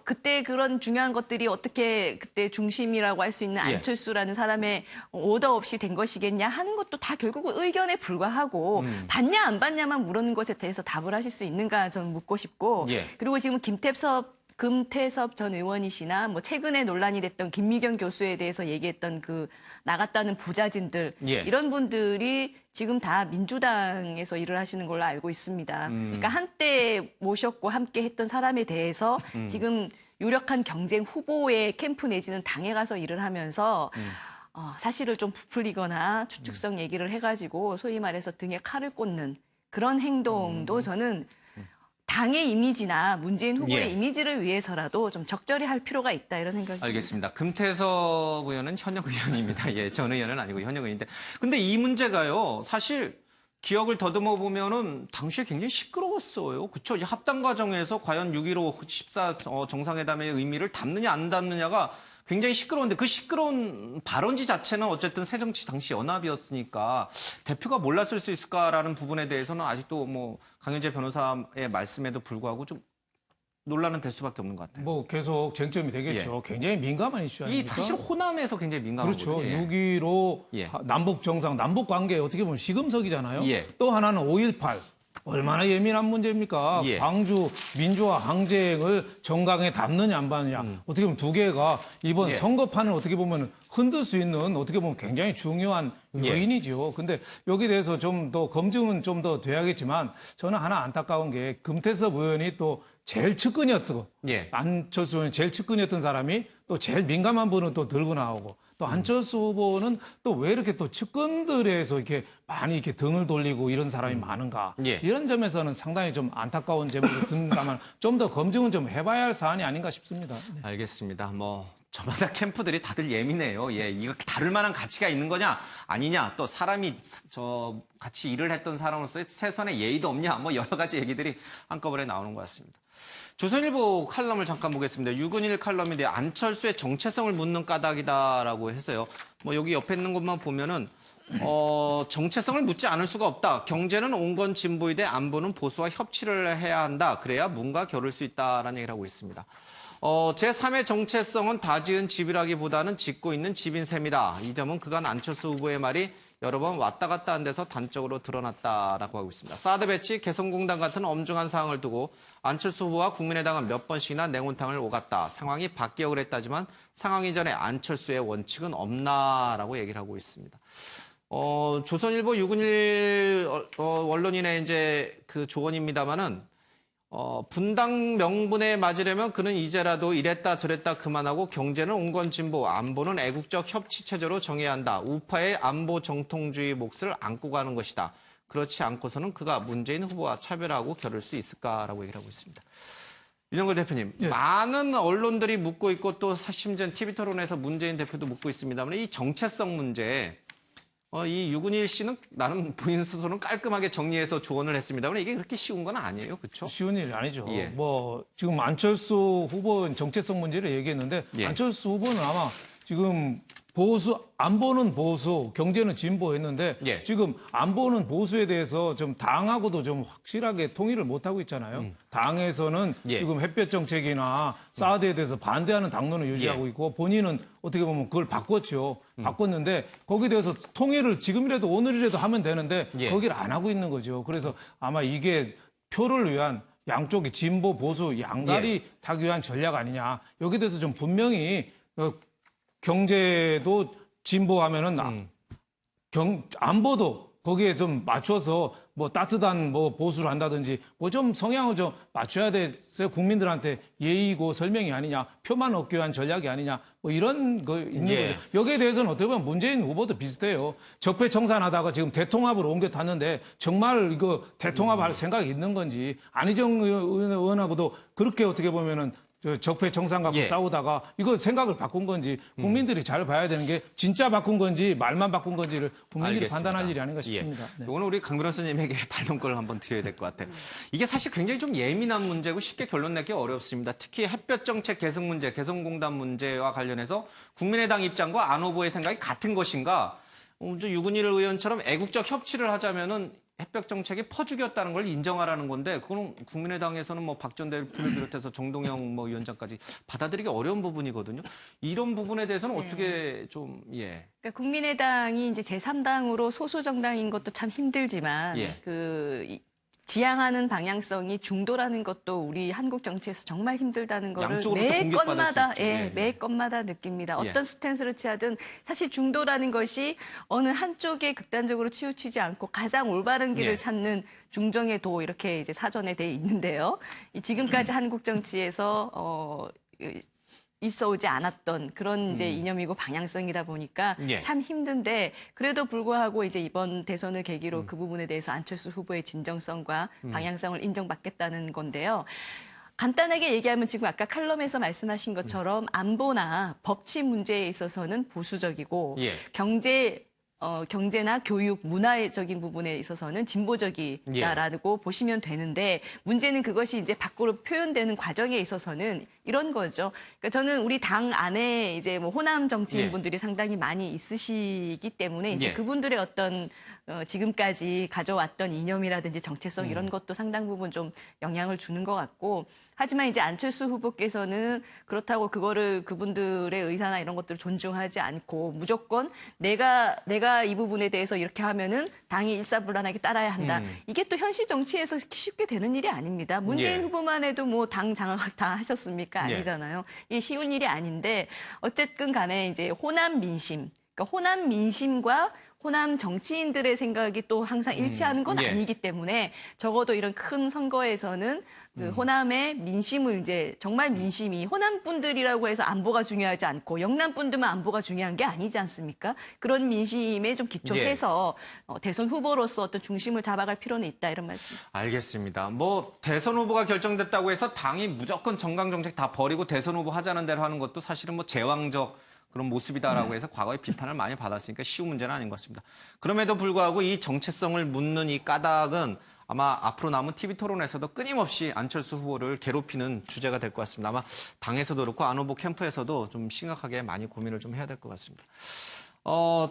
그때 그런 중요한 것들이 어떻게 그때 중심이라고 할 수 있는 안철수라는 사람의 오더 없이 된 것이겠냐 하는 것도 다 결국은 의견에 불과하고 봤냐 안 봤냐만 물은 것에 대해서 답을 하실 수 있는가 저는 묻고 싶고 그리고 지금 금태섭 전 의원이시나 뭐 최근에 논란이 됐던 김미경 교수에 대해서 얘기했던 그 나갔다는 보좌진들 이런 분들이 지금 다 민주당에서 일을 하시는 걸로 알고 있습니다. 그러니까 한때 모셨고 함께 했던 사람에 대해서 지금 유력한 경쟁 후보의 캠프 내지는 당에 가서 일을 하면서 사실을 좀 부풀리거나 추측성 얘기를 해가지고 소위 말해서 등에 칼을 꽂는 그런 행동도 저는 당의 이미지나 문재인 후보의 이미지를 위해서라도 좀 적절히 할 필요가 있다 이런 생각이 듭니다. 알겠습니다. 금태섭 의원은 현역 의원입니다. 전 의원은 아니고 현역 의원인데. 근데 이 문제가요. 사실 기억을 더듬어 보면은 당시에 굉장히 시끄러웠어요. 그렇죠? 이 합당 과정에서 과연 6.15 14 정상회담의 의미를 담느냐 안 담느냐가 굉장히 시끄러운데 그 시끄러운 발언지 자체는 어쨌든 새정치 당시 연합이었으니까 대표가 몰랐을 수 있을까라는 부분에 대해서는 아직도 뭐 강현재 변호사의 말씀에도 불구하고 좀 논란은 될 수밖에 없는 것 같아요. 뭐 계속 쟁점이 되겠죠. 굉장히 민감한 이슈 이 아닙니까? 사실 호남에서 굉장히 민감한 그렇죠. 거거든요. 6.15 남북 정상, 남북 관계 어떻게 보면 시금석이잖아요. 예. 또 하나는 5.18. 얼마나 예민한 문제입니까? 예. 광주 민주화 항쟁을 정강에 담느냐 안 받느냐. 어떻게 보면 두 개가 이번 예. 선거판을 어떻게 보면 흔들 수 있는 어떻게 보면 굉장히 중요한 요인이죠. 근데 여기에 대해서 좀 더 검증은 좀 더 돼야겠지만 저는 하나 안타까운 게 금태섭 의원이 또 제일 측근이었고 안철수 의원이 제일 측근이었던 사람이 또 제일 민감한 분은 또 들고 나오고 또 안철수 후보는 또 왜 이렇게 또 측근들에서 이렇게 많이 이렇게 등을 돌리고 이런 사람이 많은가. 이런 점에서는 상당히 좀 안타까운 제목이 든다만 좀 더 검증은 좀 해봐야 할 사안이 아닌가 싶습니다. 네. 알겠습니다. 뭐 저마다 캠프들이 다들 예민해요. 예, 이거 다룰 만한 가치가 있는 거냐 아니냐 또 사람이 같이 일을 했던 사람으로서의 최소한의 예의도 없냐 뭐 여러 가지 얘기들이 한꺼번에 나오는 것 같습니다. 조선일보 칼럼을 잠깐 보겠습니다. 유근일 칼럼인데 안철수의 정체성을 묻는 까닭이다라고 해서요. 뭐 여기 옆에 있는 것만 보면은 정체성을 묻지 않을 수가 없다. 경제는 온건 진보이되 안보는 보수와 협치를 해야 한다. 그래야 문과 겨룰 수 있다라는 얘기를 하고 있습니다. 제3의 정체성은 다 지은 집이라기보다는 짓고 있는 집인 셈이다. 이 점은 그간 안철수 후보의 말이 여러 번 왔다 갔다 한 데서 단적으로 드러났다라고 하고 있습니다. 사드 배치, 개성공단 같은 엄중한 사항을 두고 안철수 후보와 국민의당은 몇 번씩이나 냉온탕을 오갔다. 상황이 바뀌어 그랬다지만 상황 이전에 안철수의 원칙은 없나라고 얘기를 하고 있습니다. 조선일보 유근일 언론인의 이제 그 조언입니다만은 분당 명분에 맞으려면 그는 이제라도 이랬다 저랬다 그만하고 경제는 온건 진보, 안보는 애국적 협치 체제로 정해야 한다. 우파의 안보 정통주의 몫을 안고 가는 것이다. 그렇지 않고서는 그가 문재인 후보와 차별하고 겨룰 수 있을까라고 얘기를 하고 있습니다. 윤영걸 대표님, 많은 언론들이 묻고 있고 또 심지어 TV토론에서 문재인 대표도 묻고 있습니다만 이 정체성 문제 이 유근일 씨는 나는 본인 스스로는 깔끔하게 정리해서 조언을 했습니다만 이게 그렇게 쉬운 건 아니에요. 그렇죠? 쉬운 일이 아니죠. 예. 뭐 지금 안철수 후보 정체성 문제를 얘기했는데 안철수 후보는 아마 지금 안보는 보수, 경제는 진보 했는데 지금 안보는 보수에 대해서 좀 당하고도 좀 확실하게 통일을 못하고 있잖아요. 당에서는 지금 햇볕 정책이나 사드에 대해서 반대하는 당론을 유지하고 있고 본인은 어떻게 보면 그걸 바꿨죠. 바꿨는데 거기에 대해서 통일을 지금이라도 오늘이라도 하면 되는데 거기를 안 하고 있는 거죠. 그래서 아마 이게 표를 위한 양쪽이 진보, 보수 양다리 타기 위한 전략 아니냐. 여기에 대해서 좀 분명히 경제도 진보하면은 안보도 거기에 좀 맞춰서 뭐 따뜻한 뭐 보수를 한다든지 뭐 좀 성향을 좀 맞춰야 돼서 국민들한테 예의고 설명이 아니냐, 표만 얻기 위한 전략이 아니냐, 뭐 이런 거 있는 거죠. 여기에 대해서는 어떻게 보면 문재인 후보도 비슷해요. 적폐청산하다가 지금 대통합으로 옮겨 탔는데 정말 이거 대통합할 생각이 있는 건지 안희정 의원하고도 그렇게 어떻게 보면은 적폐 정상 갖고 싸우다가 이거 생각을 바꾼 건지 국민들이 잘 봐야 되는 게 진짜 바꾼 건지 말만 바꾼 건지를 국민들이 판단할 일이 아닌가 싶습니다. 네. 오늘 우리 강 변호사님에게 반론권을 한번 드려야 될 것 같아요. 이게 사실 굉장히 좀 예민한 문제고 쉽게 결론 내기 어렵습니다. 특히 햇볕 정책 개선 문제, 개성공단 문제와 관련해서 국민의당 입장과 안 후보의 생각이 같은 것인가? 유근일 의원처럼 애국적 협치를 하자면은 햇볕 정책이 퍼주기였다는 걸 인정하라는 건데 그건 국민의당에서는 뭐 박 전 대표를 비롯해서 정동영 뭐 위원장까지 받아들이기 어려운 부분이거든요. 이런 부분에 대해서는 어떻게 좀 그러니까 국민의당이 이제 제3당으로 소수 정당인 것도 참 힘들지만 지향하는 방향성이 중도라는 것도 우리 한국 정치에서 정말 힘들다는 거를 매 건마다 느낍니다. 어떤 스탠스를 취하든 사실 중도라는 것이 어느 한쪽에 극단적으로 치우치지 않고 가장 올바른 길을 찾는 중정의 도 이렇게 이제 사전에 돼 있는데요. 지금까지 한국 정치에서 있어오지 않았던 그런 이제 이념이고 방향성이다 보니까 참 힘든데 그래도 불구하고 이제 이번 대선을 계기로 그 부분에 대해서 안철수 후보의 진정성과 방향성을 인정받겠다는 건데요. 간단하게 얘기하면 지금 아까 칼럼에서 말씀하신 것처럼 안보나 법치 문제에 있어서는 보수적이고 경제나 교육, 문화적인 부분에 있어서는 진보적이다라고 보시면 되는데 문제는 그것이 이제 밖으로 표현되는 과정에 있어서는 이런 거죠. 그러니까 저는 우리 당 안에 이제 뭐 호남 정치인분들이 상당히 많이 있으시기 때문에 이제 그분들의 어떤 지금까지 가져왔던 이념이라든지 정체성 이런 것도 상당 부분 좀 영향을 주는 것 같고 하지만 이제 안철수 후보께서는 그렇다고 그거를 그분들의 의사나 이런 것들을 존중하지 않고 무조건 내가 이 부분에 대해서 이렇게 하면은 당이 일사불란하게 따라야 한다. 이게 또 현실 정치에서 쉽게 되는 일이 아닙니다. 문재인 후보만 해도 뭐 당 장악 다 하셨습니까? 아니잖아요. 이게 쉬운 일이 아닌데 어쨌든 간에 이제 호남 민심, 그러니까 호남 민심과 호남 정치인들의 생각이 또 항상 일치하는 건 아니기 때문에 적어도 이런 큰 선거에서는 그 호남의 민심을 이제 정말 민심이 호남 분들이라고 해서 안보가 중요하지 않고 영남 분들만 안보가 중요한 게 아니지 않습니까? 그런 민심에 좀 기초해서 대선 후보로서 어떤 중심을 잡아갈 필요는 있다 이런 말씀. 알겠습니다. 뭐 대선 후보가 결정됐다고 해서 당이 무조건 정강 정책 다 버리고 대선 후보 하자는 대로 하는 것도 사실은 뭐 제왕적 그런 모습이다라고 해서 과거에 비판을 많이 받았으니까 쉬운 문제는 아닌 것 같습니다. 그럼에도 불구하고 이 정체성을 묻는 이 까닭은 아마 앞으로 남은 TV 토론에서도 끊임없이 안철수 후보를 괴롭히는 주제가 될 것 같습니다. 아마 당에서도 그렇고 안 후보 캠프에서도 좀 심각하게 많이 고민을 좀 해야 될 것 같습니다.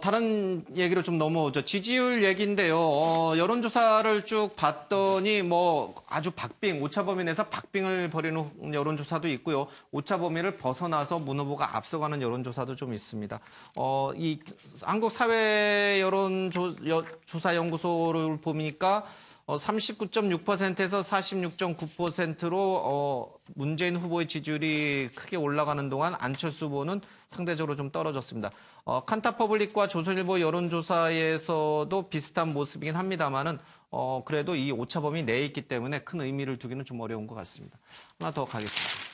다른 얘기로 좀 넘어오죠. 지지율 얘기인데요. 여론조사를 쭉 봤더니 뭐 아주 오차범위 내에서 박빙을 벌이는 여론조사도 있고요. 오차범위를 벗어나서 문 후보가 앞서가는 여론조사도 좀 있습니다. 이 한국사회여론조사연구소를 보니까 39.6%에서 46.9%로 문재인 후보의 지지율이 크게 올라가는 동안 안철수 후보는 상대적으로 좀 떨어졌습니다. 칸타퍼블릭과 조선일보 여론조사에서도 비슷한 모습이긴 합니다만은 그래도 이 오차범위 내에 있기 때문에 큰 의미를 두기는 좀 어려운 것 같습니다. 하나 더 가겠습니다.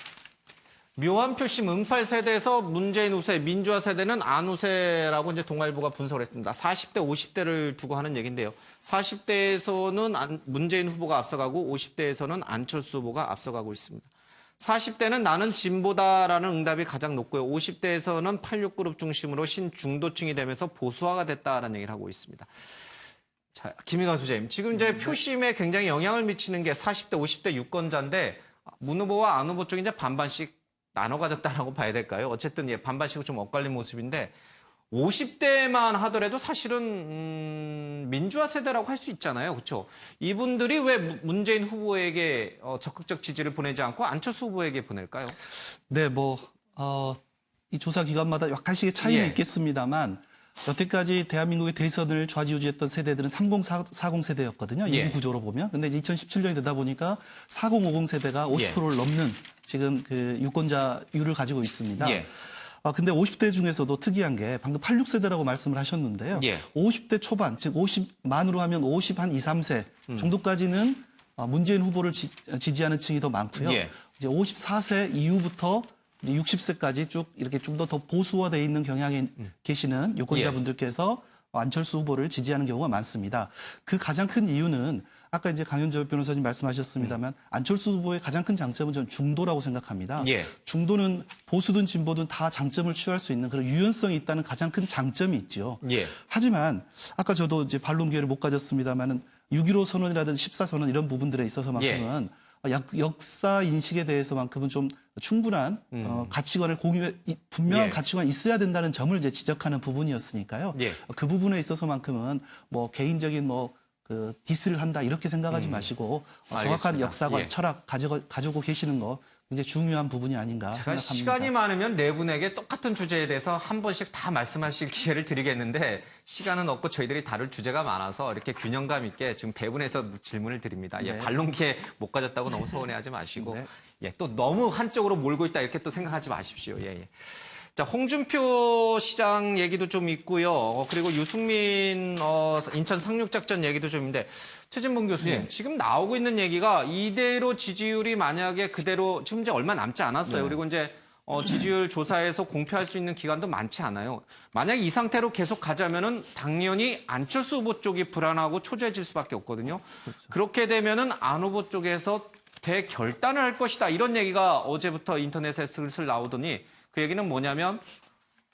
묘한 표심 응팔 세대에서 문재인 우세, 민주화 세대는 안 우세라고 이제 동아일보가 분석을 했습니다. 40대, 50대를 두고 하는 얘기인데요. 40대에서는 문재인 후보가 앞서가고 50대에서는 안철수 후보가 앞서가고 있습니다. 40대는 나는 진보다라는 응답이 가장 높고요. 50대에서는 86그룹 중심으로 신중도층이 되면서 보수화가 됐다라는 얘기를 하고 있습니다. 자, 김희관 소장님, 지금 이제 표심에 굉장히 영향을 미치는 게 40대, 50대 유권자인데 문 후보와 안 후보 쪽이 이제 반반씩 나눠 가졌다라고 봐야 될까요? 어쨌든 반반씩은 좀 엇갈린 모습인데 50대만 하더라도 사실은 민주화 세대라고 할 수 있잖아요. 그렇죠? 이분들이 왜 문재인 후보에게 적극적 지지를 보내지 않고 안철수 후보에게 보낼까요? 네, 이 조사 기관마다 약간씩의 차이는 있겠습니다만 여태까지 대한민국의 대선을 좌지우지했던 세대들은 3040 세대였거든요. 인구 구조로 보면. 근데 이제 2017년이 되다 보니까 4050 세대가 50%를 넘는 지금 그 유권자율을 가지고 있습니다. 근데 50대 중에서도 특이한 게 방금 86세대라고 말씀을 하셨는데요. 50대 초반, 즉 50만으로 하면 50 한 2, 3세 정도까지는 문재인 후보를 지지하는 층이 더 많고요. 이제 54세 이후부터 60세까지 쭉 이렇게 좀 더 보수화되어 있는 경향에 계시는 유권자분들께서 안철수 후보를 지지하는 경우가 많습니다. 그 가장 큰 이유는 아까 이제 강현저 변호사님 말씀하셨습니다만 안철수 후보의 가장 큰 장점은 저는 중도라고 생각합니다. 중도는 보수든 진보든 다 장점을 취할 수 있는 그런 유연성이 있다는 가장 큰 장점이 있죠. 하지만 아까 저도 이제 반론 기회를 못 가졌습니다만은 6.15 선언이라든지 14선언 이런 부분들에 있어서만큼은 역사 인식에 대해서만큼은 좀 충분한 가치관을 분명한 가치관이 있어야 된다는 점을 이제 지적하는 부분이었으니까요. 그 부분에 있어서만큼은 뭐 개인적인 그 디스를 한다 이렇게 생각하지 마시고 정확한 역사관, 철학 가지고 계시는 거 굉장히 중요한 부분이 아닌가 생각합니다. 시간이 많으면 네 분에게 똑같은 주제에 대해서 한 번씩 다 말씀하실 기회를 드리겠는데 시간은 없고 저희들이 다룰 주제가 많아서 이렇게 균형감 있게 지금 배분해서 질문을 드립니다. 반론 기회 못 가졌다고 너무 서운해하지 마시고 또 너무 한쪽으로 몰고 있다 이렇게 또 생각하지 마십시오. 자, 홍준표 시장 얘기도 좀 있고요. 그리고 유승민 인천 상륙작전 얘기도 좀 있는데 최진봉 교수님, 지금 나오고 있는 얘기가 이대로 지지율이 만약에 그대로 지금 이제 얼마 남지 않았어요. 그리고 이제 지지율 조사에서 공표할 수 있는 기간도 많지 않아요. 만약 이 상태로 계속 가자면은 당연히 안철수 후보 쪽이 불안하고 초조해질 수밖에 없거든요. 그렇게 되면은 안 후보 쪽에서 대결단을 할 것이다. 이런 얘기가 어제부터 인터넷에 슬슬 나오더니 그 얘기는 뭐냐면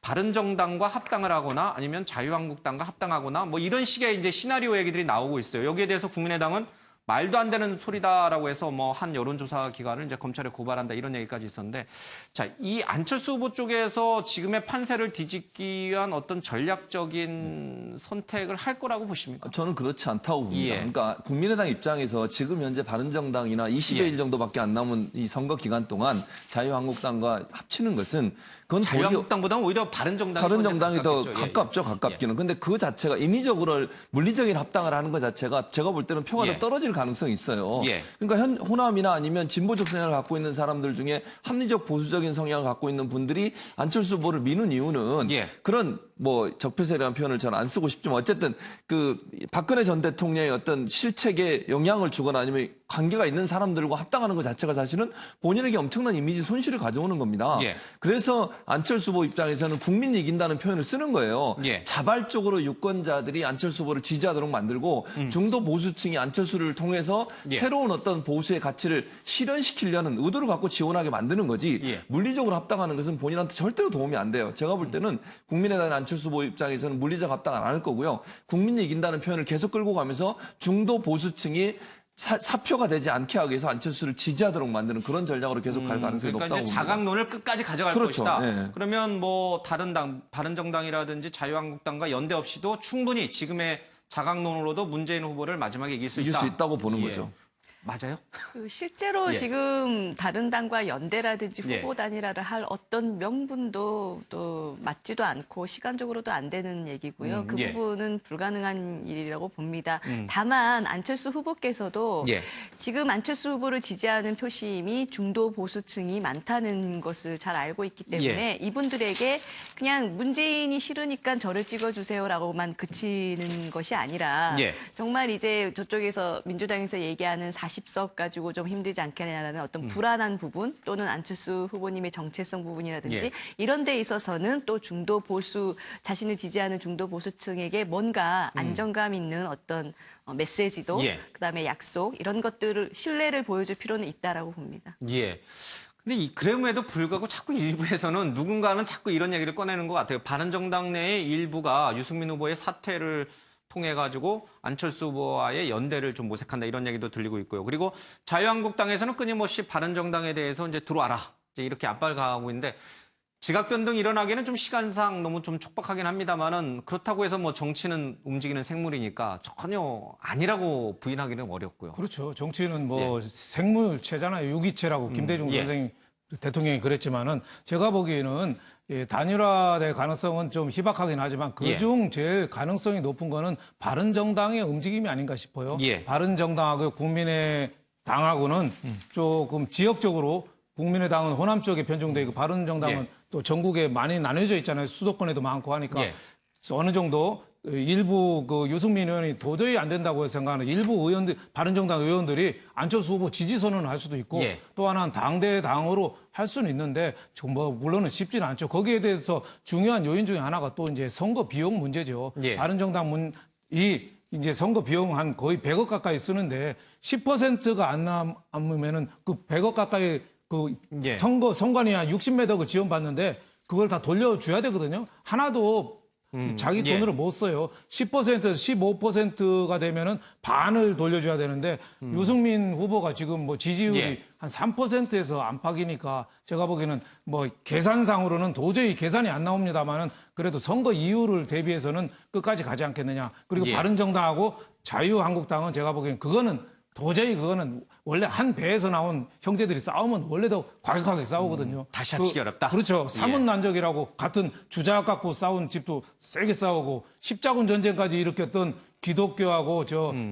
바른정당과 합당을 하거나 아니면 자유한국당과 합당하거나 뭐 이런 식의 이제 시나리오 얘기들이 나오고 있어요. 여기에 대해서 국민의당은 말도 안 되는 소리다라고 해서 뭐 한 여론조사 기관을 이제 검찰에 고발한다 이런 얘기까지 있었는데 자, 이 안철수 후보 쪽에서 지금의 판세를 뒤집기 위한 어떤 전략적인 선택을 할 거라고 보십니까? 저는 그렇지 않다고 봅니다. 예. 그러니까 국민의당 입장에서 지금 현재 바른정당이나 20여일 정도밖에 안 남은 이 선거 기간 동안 자유한국당과 합치는 것은 그건 자유한국당보다는 오히려 바른정당이 더 가깝죠, 가깝기는. 근데 그 자체가 인위적으로 물리적인 합당을 하는 것 자체가 제가 볼 때는 표가 더 떨어질 가능성이 있어요. 그러니까 호남이나 아니면 진보적 성향을 갖고 있는 사람들 중에 합리적 보수적인 성향을 갖고 있는 분들이 안철수 후보를 미는 이유는 그런 뭐 적폐세라는 표현을 저는 안 쓰고 싶지만 어쨌든 그 박근혜 전 대통령의 어떤 실책에 영향을 주거나 아니면 관계가 있는 사람들과 합당하는 것 자체가 사실은 본인에게 엄청난 이미지 손실을 가져오는 겁니다. 그래서 안철수 후보 입장에서는 국민이 이긴다는 표현을 쓰는 거예요. 자발적으로 유권자들이 안철수 후보를 지지하도록 만들고 중도 보수층이 안철수를 통해서 새로운 어떤 보수의 가치를 실현시키려는 의도를 갖고 지원하게 만드는 거지 물리적으로 합당하는 것은 본인한테 절대로 도움이 안 돼요. 제가 볼 때는 국민의당 안철수 후보 입장에서는 물리적 합당 안 할 거고요. 국민이 이긴다는 표현을 계속 끌고 가면서 중도 보수층이 사표가 되지 않게 하기 위해서 안철수를 지지하도록 만드는 그런 전략으로 계속 갈 가능성이 그러니까 높다고 이제 봅니다. 자각론을 끝까지 가져갈 것이다. 그러면 뭐 다른 당, 바른정당이라든지 자유한국당과 연대 없이도 충분히 지금의 자각론으로도 문재인 후보를 마지막에 이길 수 있다고 보는 거죠. 맞아요? 실제로 지금 다른 당과 연대라든지 후보 단일화를 할 어떤 명분도 또 맞지도 않고 시간적으로도 안 되는 얘기고요. 그 부분은 불가능한 일이라고 봅니다. 다만 안철수 후보께서도 지금 안철수 후보를 지지하는 표심이 중도 보수층이 많다는 것을 잘 알고 있기 때문에 이분들에게 그냥 문재인이 싫으니까 저를 찍어주세요라고만 그치는 것이 아니라 정말 이제 저쪽에서 민주당에서 얘기하는 40석 가지고 좀 힘들지 않겠냐라는 어떤 불안한 부분 또는 안철수 후보님의 정체성 부분이라든지 이런 데 있어서는 또 중도 보수 자신을 지지하는 중도 보수층에게 뭔가 안정감 있는 어떤 메시지도 그다음에 약속 이런 것들을 신뢰를 보여줄 필요는 있다라고 봅니다. 근데 그럼에도 불구하고 자꾸 일부에서는 누군가는 자꾸 이런 얘기를 꺼내는 것 같아요. 바른정당 내의 일부가 유승민 후보의 사퇴를 통해 가지고 안철수 후보와의 연대를 좀 모색한다 이런 얘기도 들리고 있고요. 그리고 자유한국당에서는 끊임없이 바른정당에 대해서 이제 들어와라 이제 이렇게 압박을 가하고 있는데 지각 변동이 일어나기에는 좀 시간상 너무 좀 촉박하긴 합니다만은 그렇다고 해서 뭐 정치는 움직이는 생물이니까 전혀 아니라고 부인하기는 어렵고요. 그렇죠. 정치는 뭐 생물체잖아요. 유기체라고 김대중 선생님 대통령이 그랬지만은 제가 보기에는 단일화될 가능성은 좀 희박하긴 하지만 그중 제일 가능성이 높은 거는 바른정당의 움직임이 아닌가 싶어요. 바른정당하고 국민의당하고는 조금 지역적으로 국민의당은 호남 쪽에 편중돼 있고 바른정당은 또 전국에 많이 나눠져 있잖아요. 수도권에도 많고 하니까 어느 정도 일부 그 유승민 의원이 도저히 안 된다고 생각하는 일부 의원들, 바른정당 의원들이 안철수 후보 지지 선언을 할 수도 있고 또 하나는 당대당으로 할 수는 있는데 뭐 물론은 쉽지는 않죠. 거기에 대해서 중요한 요인 중에 하나가 또 이제 선거 비용 문제죠. 바른정당이 이제 선거 비용 한 거의 100억 가까이 쓰는데 10%가 안 남으면은 그 100억 가까이 그 선관위 한 60몇 억을 지원받는데 그걸 다 돌려줘야 되거든요. 하나도 자기 돈으로 못 써요. 10%에서 15%가 되면은 반을 돌려줘야 되는데 유승민 후보가 지금 뭐 지지율이 한 3%에서 안팎이니까 제가 보기에는 뭐 계산상으로는 도저히 계산이 안 나옵니다만은 그래도 선거 이후를 대비해서는 끝까지 가지 않겠느냐. 그리고 바른정당하고 자유한국당은 제가 보기에는 도저히 그거는 원래 한 배에서 나온 형제들이 싸우면 원래도 과격하게 싸우거든요. 다시 합치기 어렵다. 그렇죠. 사문난적이라고 같은 주작 갖고 싸운 집도 세게 싸우고 십자군 전쟁까지 일으켰던 기독교하고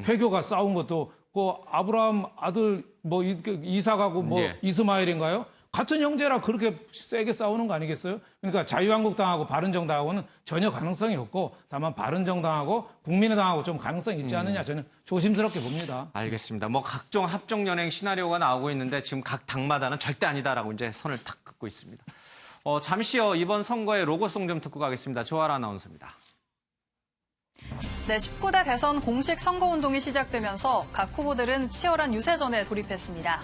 회교가 싸운 것도 그 아브라함 아들 뭐 이삭하고 뭐 이스마엘인가요? 같은 형제라 그렇게 세게 싸우는 거 아니겠어요? 그러니까 자유한국당하고 바른정당하고는 전혀 가능성이 없고 다만 바른정당하고 국민의당하고 좀 가능성이 있지 않느냐 저는 조심스럽게 봅니다. 알겠습니다. 뭐 각종 합종 연행 시나리오가 나오고 있는데 지금 각 당마다는 절대 아니다라고 이제 선을 탁 긋고 있습니다. 잠시요. 이번 선거의 로고송 좀 듣고 가겠습니다. 조아라 아나운서입니다. 네, 19대 대선 공식 선거운동이 시작되면서 각 후보들은 치열한 유세전에 돌입했습니다.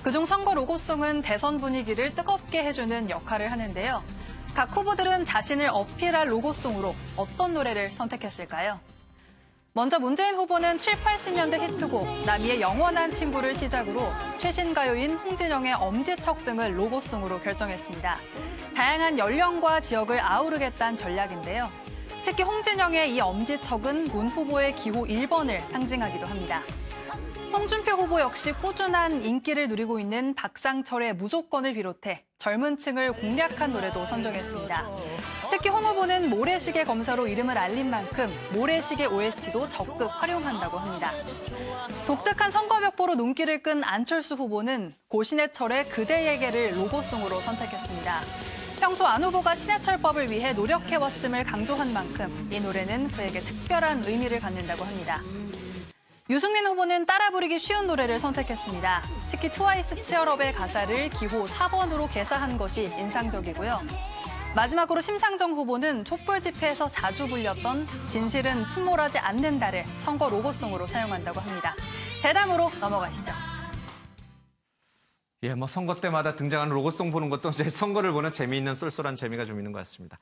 그중 선거 로고송은 대선 분위기를 뜨겁게 해주는 역할을 하는데요. 각 후보들은 자신을 어필할 로고송으로 어떤 노래를 선택했을까요? 먼저 문재인 후보는 7, 80년대 히트곡 나미의 영원한 친구를 시작으로 최신 가요인 홍진영의 엄지척 등을 로고송으로 결정했습니다. 다양한 연령과 지역을 아우르겠다는 전략인데요. 특히 홍진영의 이 엄지척은 문 후보의 기호 1번을 상징하기도 합니다. 홍준표 후보 역시 꾸준한 인기를 누리고 있는 박상철의 무조건을 비롯해 젊은 층을 공략한 노래도 선정했습니다. 특히 홍 후보는 모래시계 검사로 이름을 알린 만큼 모래시계 OST도 적극 활용한다고 합니다. 독특한 선거벽보로 눈길을 끈 안철수 후보는 고신해철의 그대에게를 로고송으로 선택했습니다. 평소 안 후보가 신해철법을 위해 노력해왔음을 강조한 만큼 이 노래는 그에게 특별한 의미를 갖는다고 합니다. 유승민 후보는 따라 부르기 쉬운 노래를 선택했습니다. 특히 트와이스 치얼업의 가사를 기호 4번으로 개사한 것이 인상적이고요. 마지막으로 심상정 후보는 촛불 집회에서 자주 불렸던 진실은 침몰하지 않는다를 선거 로고송으로 사용한다고 합니다. 대담으로 넘어가시죠. 예, 뭐 선거 때마다 등장하는 로고송 보는 것도 이제 선거를 보는 재미있는 쏠쏠한 재미가 좀 있는 것 같습니다.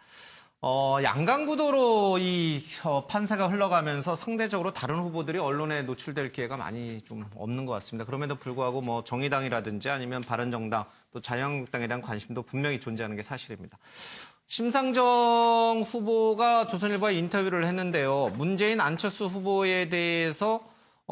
양강구도로 이 판세가 흘러가면서 상대적으로 다른 후보들이 언론에 노출될 기회가 많이 좀 없는 것 같습니다. 그럼에도 불구하고 뭐 정의당이라든지 아니면 바른정당 또 자유한국당에 대한 관심도 분명히 존재하는 게 사실입니다. 심상정 후보가 조선일보에 인터뷰를 했는데요. 문재인 안철수 후보에 대해서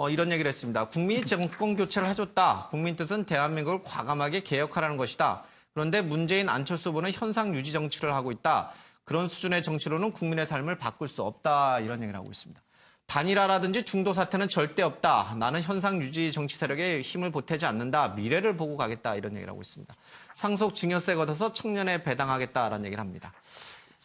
이런 얘기를 했습니다. 국민이 정권 교체를 해줬다. 국민 뜻은 대한민국을 과감하게 개혁하라는 것이다. 그런데 문재인 안철수 후보는 현상 유지 정치를 하고 있다. 그런 수준의 정치로는 국민의 삶을 바꿀 수 없다. 이런 얘기를 하고 있습니다. 단일화라든지 중도 사태는 절대 없다. 나는 현상 유지 정치 세력에 힘을 보태지 않는다. 미래를 보고 가겠다. 이런 얘기를 하고 있습니다. 상속 증여세 걷어서 청년에 배당하겠다라는 얘기를 합니다.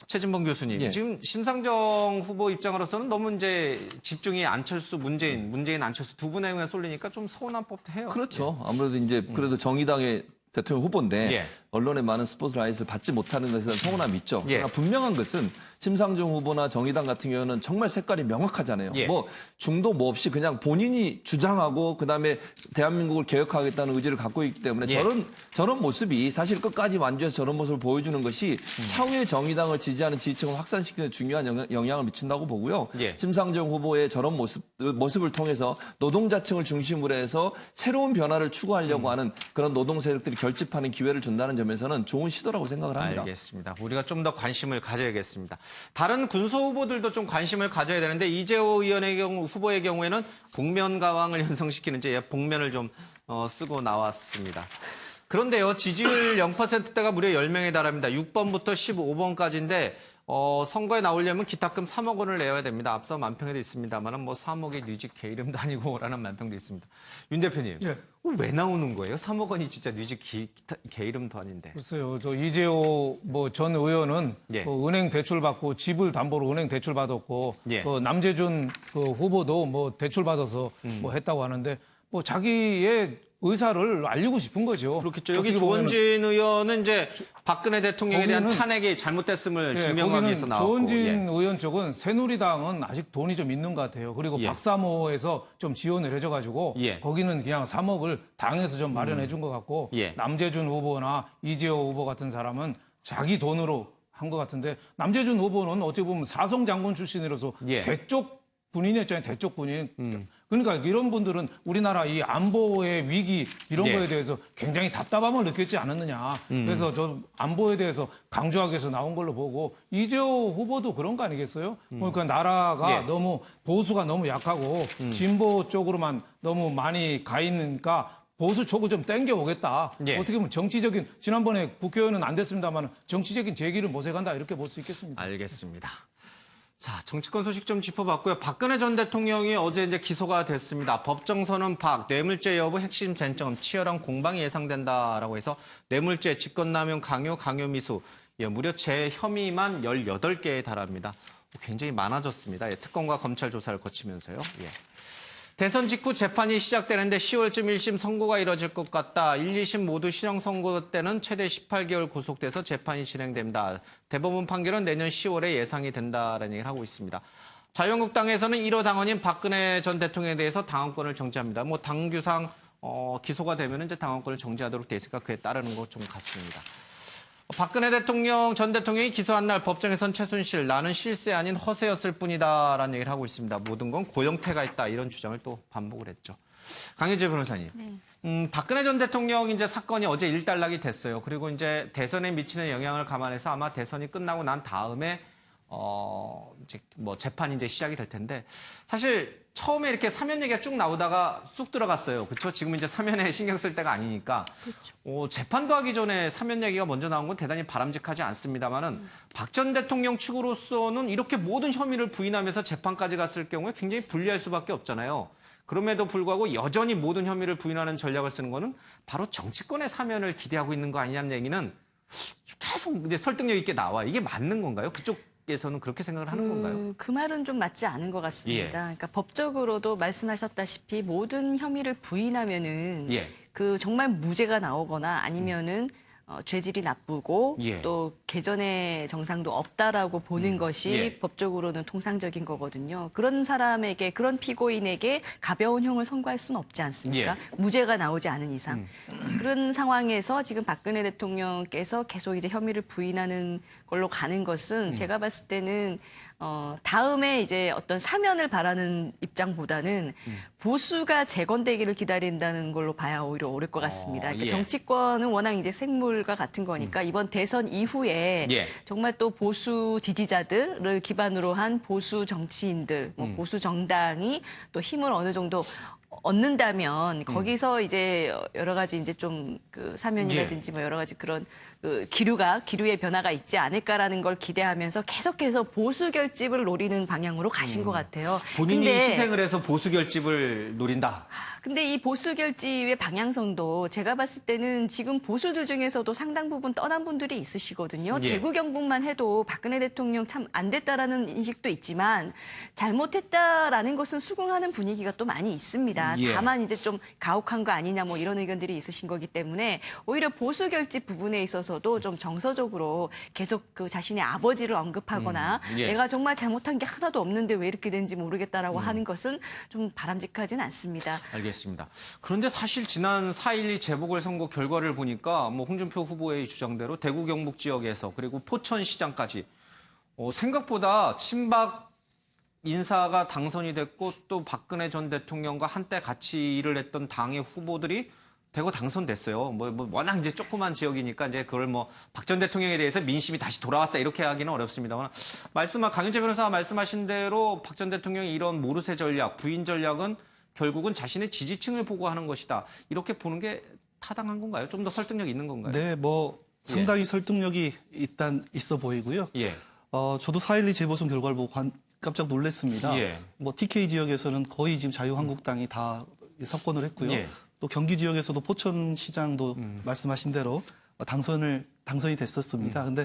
최진봉 교수님, 예. 지금 심상정 후보 입장으로서는 너무 이제 집중이 안철수, 문재인 안철수 두 분의 의견에 쏠리니까 좀 서운한 법도 해요. 그렇죠. 아무래도 이제 그래도 정의당의 대통령 후보인데 예. 언론의 많은 스포트라이트를 받지 못하는 것에 대한 서운함이 있죠. 예. 그러나 분명한 것은 심상정 후보나 정의당 같은 경우는 정말 색깔이 명확하잖아요. 예. 뭐 중도 뭐 없이 그냥 본인이 주장하고 그다음에 대한민국을 개혁하겠다는 의지를 갖고 있기 때문에 예. 저런 모습이 사실 끝까지 완주해서 저런 모습을 보여주는 것이 차후에 정의당을 지지하는 지지층을 확산시키는 중요한 영향을 미친다고 보고요. 예. 심상정 후보의 저런 모습을 통해서 노동자층을 중심으로 해서 새로운 변화를 추구하려고 하는 그런 노동 세력들이 결집하는 기회를 준다는 점에서는 좋은 시도라고 생각을 합니다. 알겠습니다. 우리가 좀 더 관심을 가져야겠습니다. 다른 군소 후보들도 좀 관심을 가져야 되는데 이재호 후보의 경우에는 복면가왕을 형성시키는 이제 복면을 좀 쓰고 나왔습니다. 그런데요, 지지율 0%대가 무려 10명에 달합니다. 6번부터 15번까지인데 선거에 나오려면 기탁금 3억 원을 내야 됩니다. 앞서 만평에도 있습니다만 뭐 3억이 뉘직 개 이름도 아니고라는 만평도 있습니다. 윤 대표님, 예. 왜 나오는 거예요? 3억 원이 진짜 뉘직 개 이름도 아닌데. 글쎄요, 저 이재호 전 의원은 예. 은행 대출 받고 집을 담보로 은행 대출 받았고 예. 남재준 후보도 뭐 대출 받아서 뭐 했다고 하는데 뭐 자기의 의사를 알리고 싶은 거죠. 그렇겠죠. 여기 조원진 의원은 이제 박근혜 대통령에 대한 탄핵이 잘못됐음을 예, 증명하기 위해서 나왔고. 조원진 예. 의원 쪽은 새누리당은 아직 돈이 좀 있는 것 같아요. 그리고 예. 박사모에서 좀 지원을 해줘가지고 예. 거기는 그냥 3억을 당에서 좀 마련해 준 것 같고 예. 남재준 후보나 이재호 후보 같은 사람은 자기 돈으로 한 것 같은데 남재준 후보는 어찌 보면 사성 장군 출신이라서 예. 대쪽 군인이었잖아요. 대쪽 군인. 그러니까 이런 분들은 우리나라 이 안보의 위기 이런 예. 거에 대해서 굉장히 답답함을 느꼈지 않았느냐. 그래서 저 안보에 대해서 강조하기 위해서 나온 걸로 보고 이재호 후보도 그런 거 아니겠어요? 그러니까 나라가 예. 너무 보수가 너무 약하고 진보 쪽으로만 너무 많이 가 있으니까 보수 쪽을 좀 땡겨오겠다. 예. 어떻게 보면 정치적인 지난번에 국회의원은 안 됐습니다만 정치적인 재기를 모색한다 이렇게 볼 수 있겠습니다. 알겠습니다. 자, 정치권 소식 좀 짚어봤고요. 박근혜 전 대통령이 어제 이제 기소가 됐습니다. 법정 선언 파악, 뇌물죄 여부 핵심 쟁점, 치열한 공방이 예상된다라고 해서 뇌물죄, 직권남용, 강요미수, 무려 제 혐의만 18개에 달합니다. 굉장히 많아졌습니다. 특검과 검찰 조사를 거치면서요. 예. 대선 직후 재판이 시작되는데 10월쯤 1심 선고가 이뤄질 것 같다. 1, 2심 모두 실형 선고 때는 최대 18개월 구속돼서 재판이 진행됩니다. 대법원 판결은 내년 10월에 예상이 된다라는 얘기를 하고 있습니다. 자유한국당에서는 1호 당원인 박근혜 전 대통령에 대해서 당원권을 정지합니다. 뭐 당규상 기소가 되면 이제 당원권을 정지하도록 돼 있으니까 그에 따르는 것 좀 같습니다. 박근혜 전 대통령이 기소한 날 법정에선 최순실 나는 실세 아닌 허세였을 뿐이다라는 얘기를 하고 있습니다. 모든 건 고영태가 있다 이런 주장을 또 반복을 했죠. 강혜재 변호사님. 박근혜 전 대통령 이제 사건이 어제 일단락이 됐어요. 그리고 이제 대선에 미치는 영향을 감안해서 아마 대선이 끝나고 난 다음에 이제 뭐 재판이 이제 시작이 될 텐데 사실 처음에 이렇게 사면 얘기가 쭉 나오다가 쑥 들어갔어요. 그렇죠? 지금 이제 사면에 신경 쓸 때가 아니니까. 그렇죠. 재판도 하기 전에 사면 얘기가 먼저 나온 건 대단히 바람직하지 않습니다만은 박 전 대통령 측으로서는 이렇게 모든 혐의를 부인하면서 재판까지 갔을 경우에 굉장히 불리할 수밖에 없잖아요. 그럼에도 불구하고 여전히 모든 혐의를 부인하는 전략을 쓰는 거는 바로 정치권의 사면을 기대하고 있는 거 아니냐는 얘기는 계속 이제 설득력 있게 나와요. 이게 맞는 건가요? 그쪽에서는 그렇게 생각을 하는 건가요? 그 말은 좀 맞지 않은 것 같습니다. 예. 그러니까 법적으로도 말씀하셨다시피 모든 혐의를 부인하면은 예. 그 정말 무죄가 나오거나 아니면은 죄질이 나쁘고 예. 또 개전의 정상도 없다라고 보는 것이 예. 법적으로는 통상적인 거거든요. 그런 사람에게 그런 피고인에게 가벼운 형을 선고할 수는 없지 않습니까? 예. 무죄가 나오지 않은 이상. 그런 상황에서 지금 박근혜 대통령께서 계속 이제 혐의를 부인하는 걸로 가는 것은 제가 봤을 때는 다음에 이제 어떤 사면을 바라는 입장보다는 보수가 재건되기를 기다린다는 걸로 봐야 오히려 옳을 것 같습니다. 그러니까 예. 정치권은 워낙 이제 생물과 같은 거니까 이번 대선 이후에 예. 정말 또 보수 지지자들을 기반으로 한 보수 정치인들, 뭐 보수 정당이 또 힘을 어느 정도 얻는다면 거기서 이제 여러 가지 이제 좀 그 사면이라든지 뭐 여러 가지 그런 그 기류의 변화가 있지 않을까라는 걸 기대하면서 계속해서 보수 결집을 노리는 방향으로 가신 것 같아요. 본인이 근데 희생을 해서 보수 결집을 노린다. 근데 이 보수 결집의 방향성도 제가 봤을 때는 지금 보수들 중에서도 상당 부분 떠난 분들이 있으시거든요. 예. 대구 경북만 해도 박근혜 대통령 참 안 됐다라는 인식도 있지만 잘못했다라는 것은 수긍하는 분위기가 또 많이 있습니다. 예. 다만 이제 좀 가혹한 거 아니냐 뭐 이런 의견들이 있으신 거기 때문에 오히려 보수 결집 부분에 있어서도 좀 정서적으로 계속 그 자신의 아버지를 언급하거나 예. 내가 정말 잘못한 게 하나도 없는데 왜 이렇게 된지 모르겠다라고 하는 것은 좀 바람직하진 않습니다. 알겠습니다. 그런데 사실 지난 4.12 재보궐선거 결과를 보니까 뭐 홍준표 후보의 주장대로 대구 경북 지역에서 그리고 포천시장까지 생각보다 친박 인사가 당선이 됐고 또 박근혜 전 대통령과 한때 같이 일을 했던 당의 후보들이 대거 당선됐어요. 뭐 워낙 이제 조그만 지역이니까 이제 그걸 뭐 박 전 대통령에 대해서 민심이 다시 돌아왔다 이렇게 하기는 어렵습니다만 강윤재 변호사가 말씀하신 대로 박 전 대통령의 이런 모르쇠 전략, 부인 전략은 결국은 자신의 지지층을 보고 하는 것이다. 이렇게 보는 게 타당한 건가요? 좀 더 설득력 있는 건가요? 네, 뭐 상당히 설득력이 일단 있어 보이고요. 예. 저도 4.12 재보선 결과를 보고 깜짝 놀랐습니다. 예. 뭐 TK 지역에서는 거의 지금 자유한국당이 다 석권을 했고요. 예. 또 경기 지역에서도 포천시장도 말씀하신 대로 당선이 됐었습니다. 근데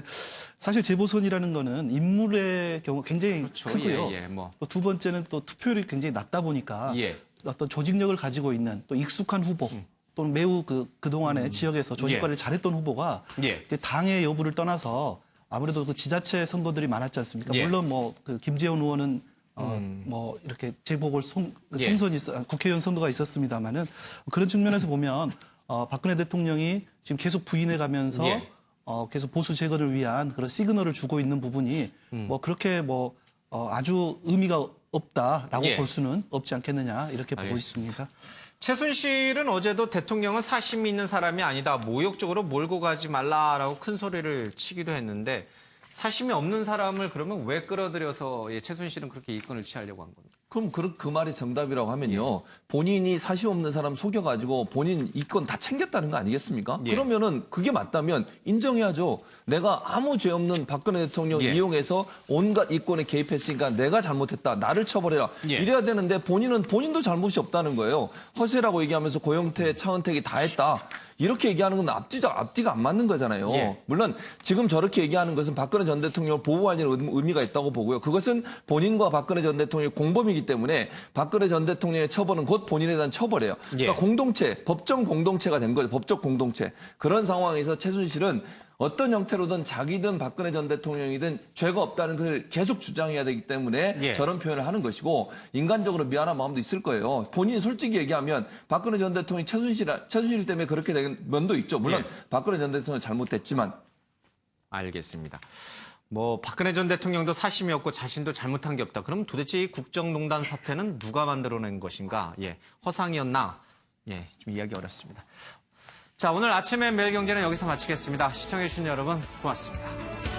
사실 재보선이라는 거는 인물의 경우 굉장히 그렇죠. 크고요. 예, 뭐. 또 두 번째는 또 투표율이 굉장히 낮다 보니까 예. 어떤 조직력을 가지고 있는 또 익숙한 후보 또는 매우 그동안에 지역에서 조직 관리를 잘했던 후보가 예. 당의 여부를 떠나서 아무래도 그 지자체 선거들이 많았지 않습니까? 예. 물론 뭐 그 김재원 의원은 뭐 이렇게 재보궐 예. 총선이 국회의원 선거가 있었습니다만은 그런 측면에서 보면 박근혜 대통령이 지금 계속 부인해가면서 예. 계속 보수 제거를 위한 그런 시그널을 주고 있는 부분이 뭐 그렇게 뭐 아주 의미가 없다라고 예. 볼 수는 없지 않겠느냐 이렇게 보고 알겠습니다. 있습니다. 최순실은 어제도 대통령은 사심이 있는 사람이 아니다. 모욕적으로 몰고 가지 말라라고 큰 소리를 치기도 했는데 사심이 없는 사람을 그러면 왜 끌어들여서 최순실은 그렇게 이권을 취하려고 한 겁니까? 그럼 그 말이 정답이라고 하면요. 본인이 사심 없는 사람 속여가지고 본인 이권 다 챙겼다는 거 아니겠습니까? 예. 그러면은 그게 맞다면 인정해야죠. 내가 아무 죄 없는 박근혜 대통령 예. 이용해서 온갖 이권에 개입했으니까 내가 잘못했다. 나를 처벌해라. 예. 이래야 되는데 본인도 잘못이 없다는 거예요. 허세라고 얘기하면서 고영태, 차은택이 다 했다. 이렇게 얘기하는 건 앞뒤가 안 맞는 거잖아요. 예. 물론 지금 저렇게 얘기하는 것은 박근혜 전 대통령을 보호하려는 의미가 있다고 보고요. 그것은 본인과 박근혜 전 대통령의 공범이기 때문에 박근혜 전 대통령의 처벌은 곧 본인에 대한 처벌이에요. 예. 그러니까 공동체, 법정 공동체가 된 거죠. 법적 공동체. 그런 상황에서 최순실은 어떤 형태로든 자기든 박근혜 전 대통령이든 죄가 없다는 것을 계속 주장해야 되기 때문에 예. 저런 표현을 하는 것이고 인간적으로 미안한 마음도 있을 거예요. 본인이 솔직히 얘기하면 박근혜 전 대통령이 최순실 때문에 그렇게 된 면도 있죠. 물론 예. 박근혜 전 대통령은 잘못됐지만 알겠습니다. 뭐 박근혜 전 대통령도 사심이 없고 자신도 잘못한 게 없다. 그럼 도대체 이 국정농단 사태는 누가 만들어낸 것인가? 예, 허상이었나? 예, 좀 이해하기 어렵습니다. 자, 오늘 아침의 매일경제는 여기서 마치겠습니다. 시청해주신 여러분 고맙습니다.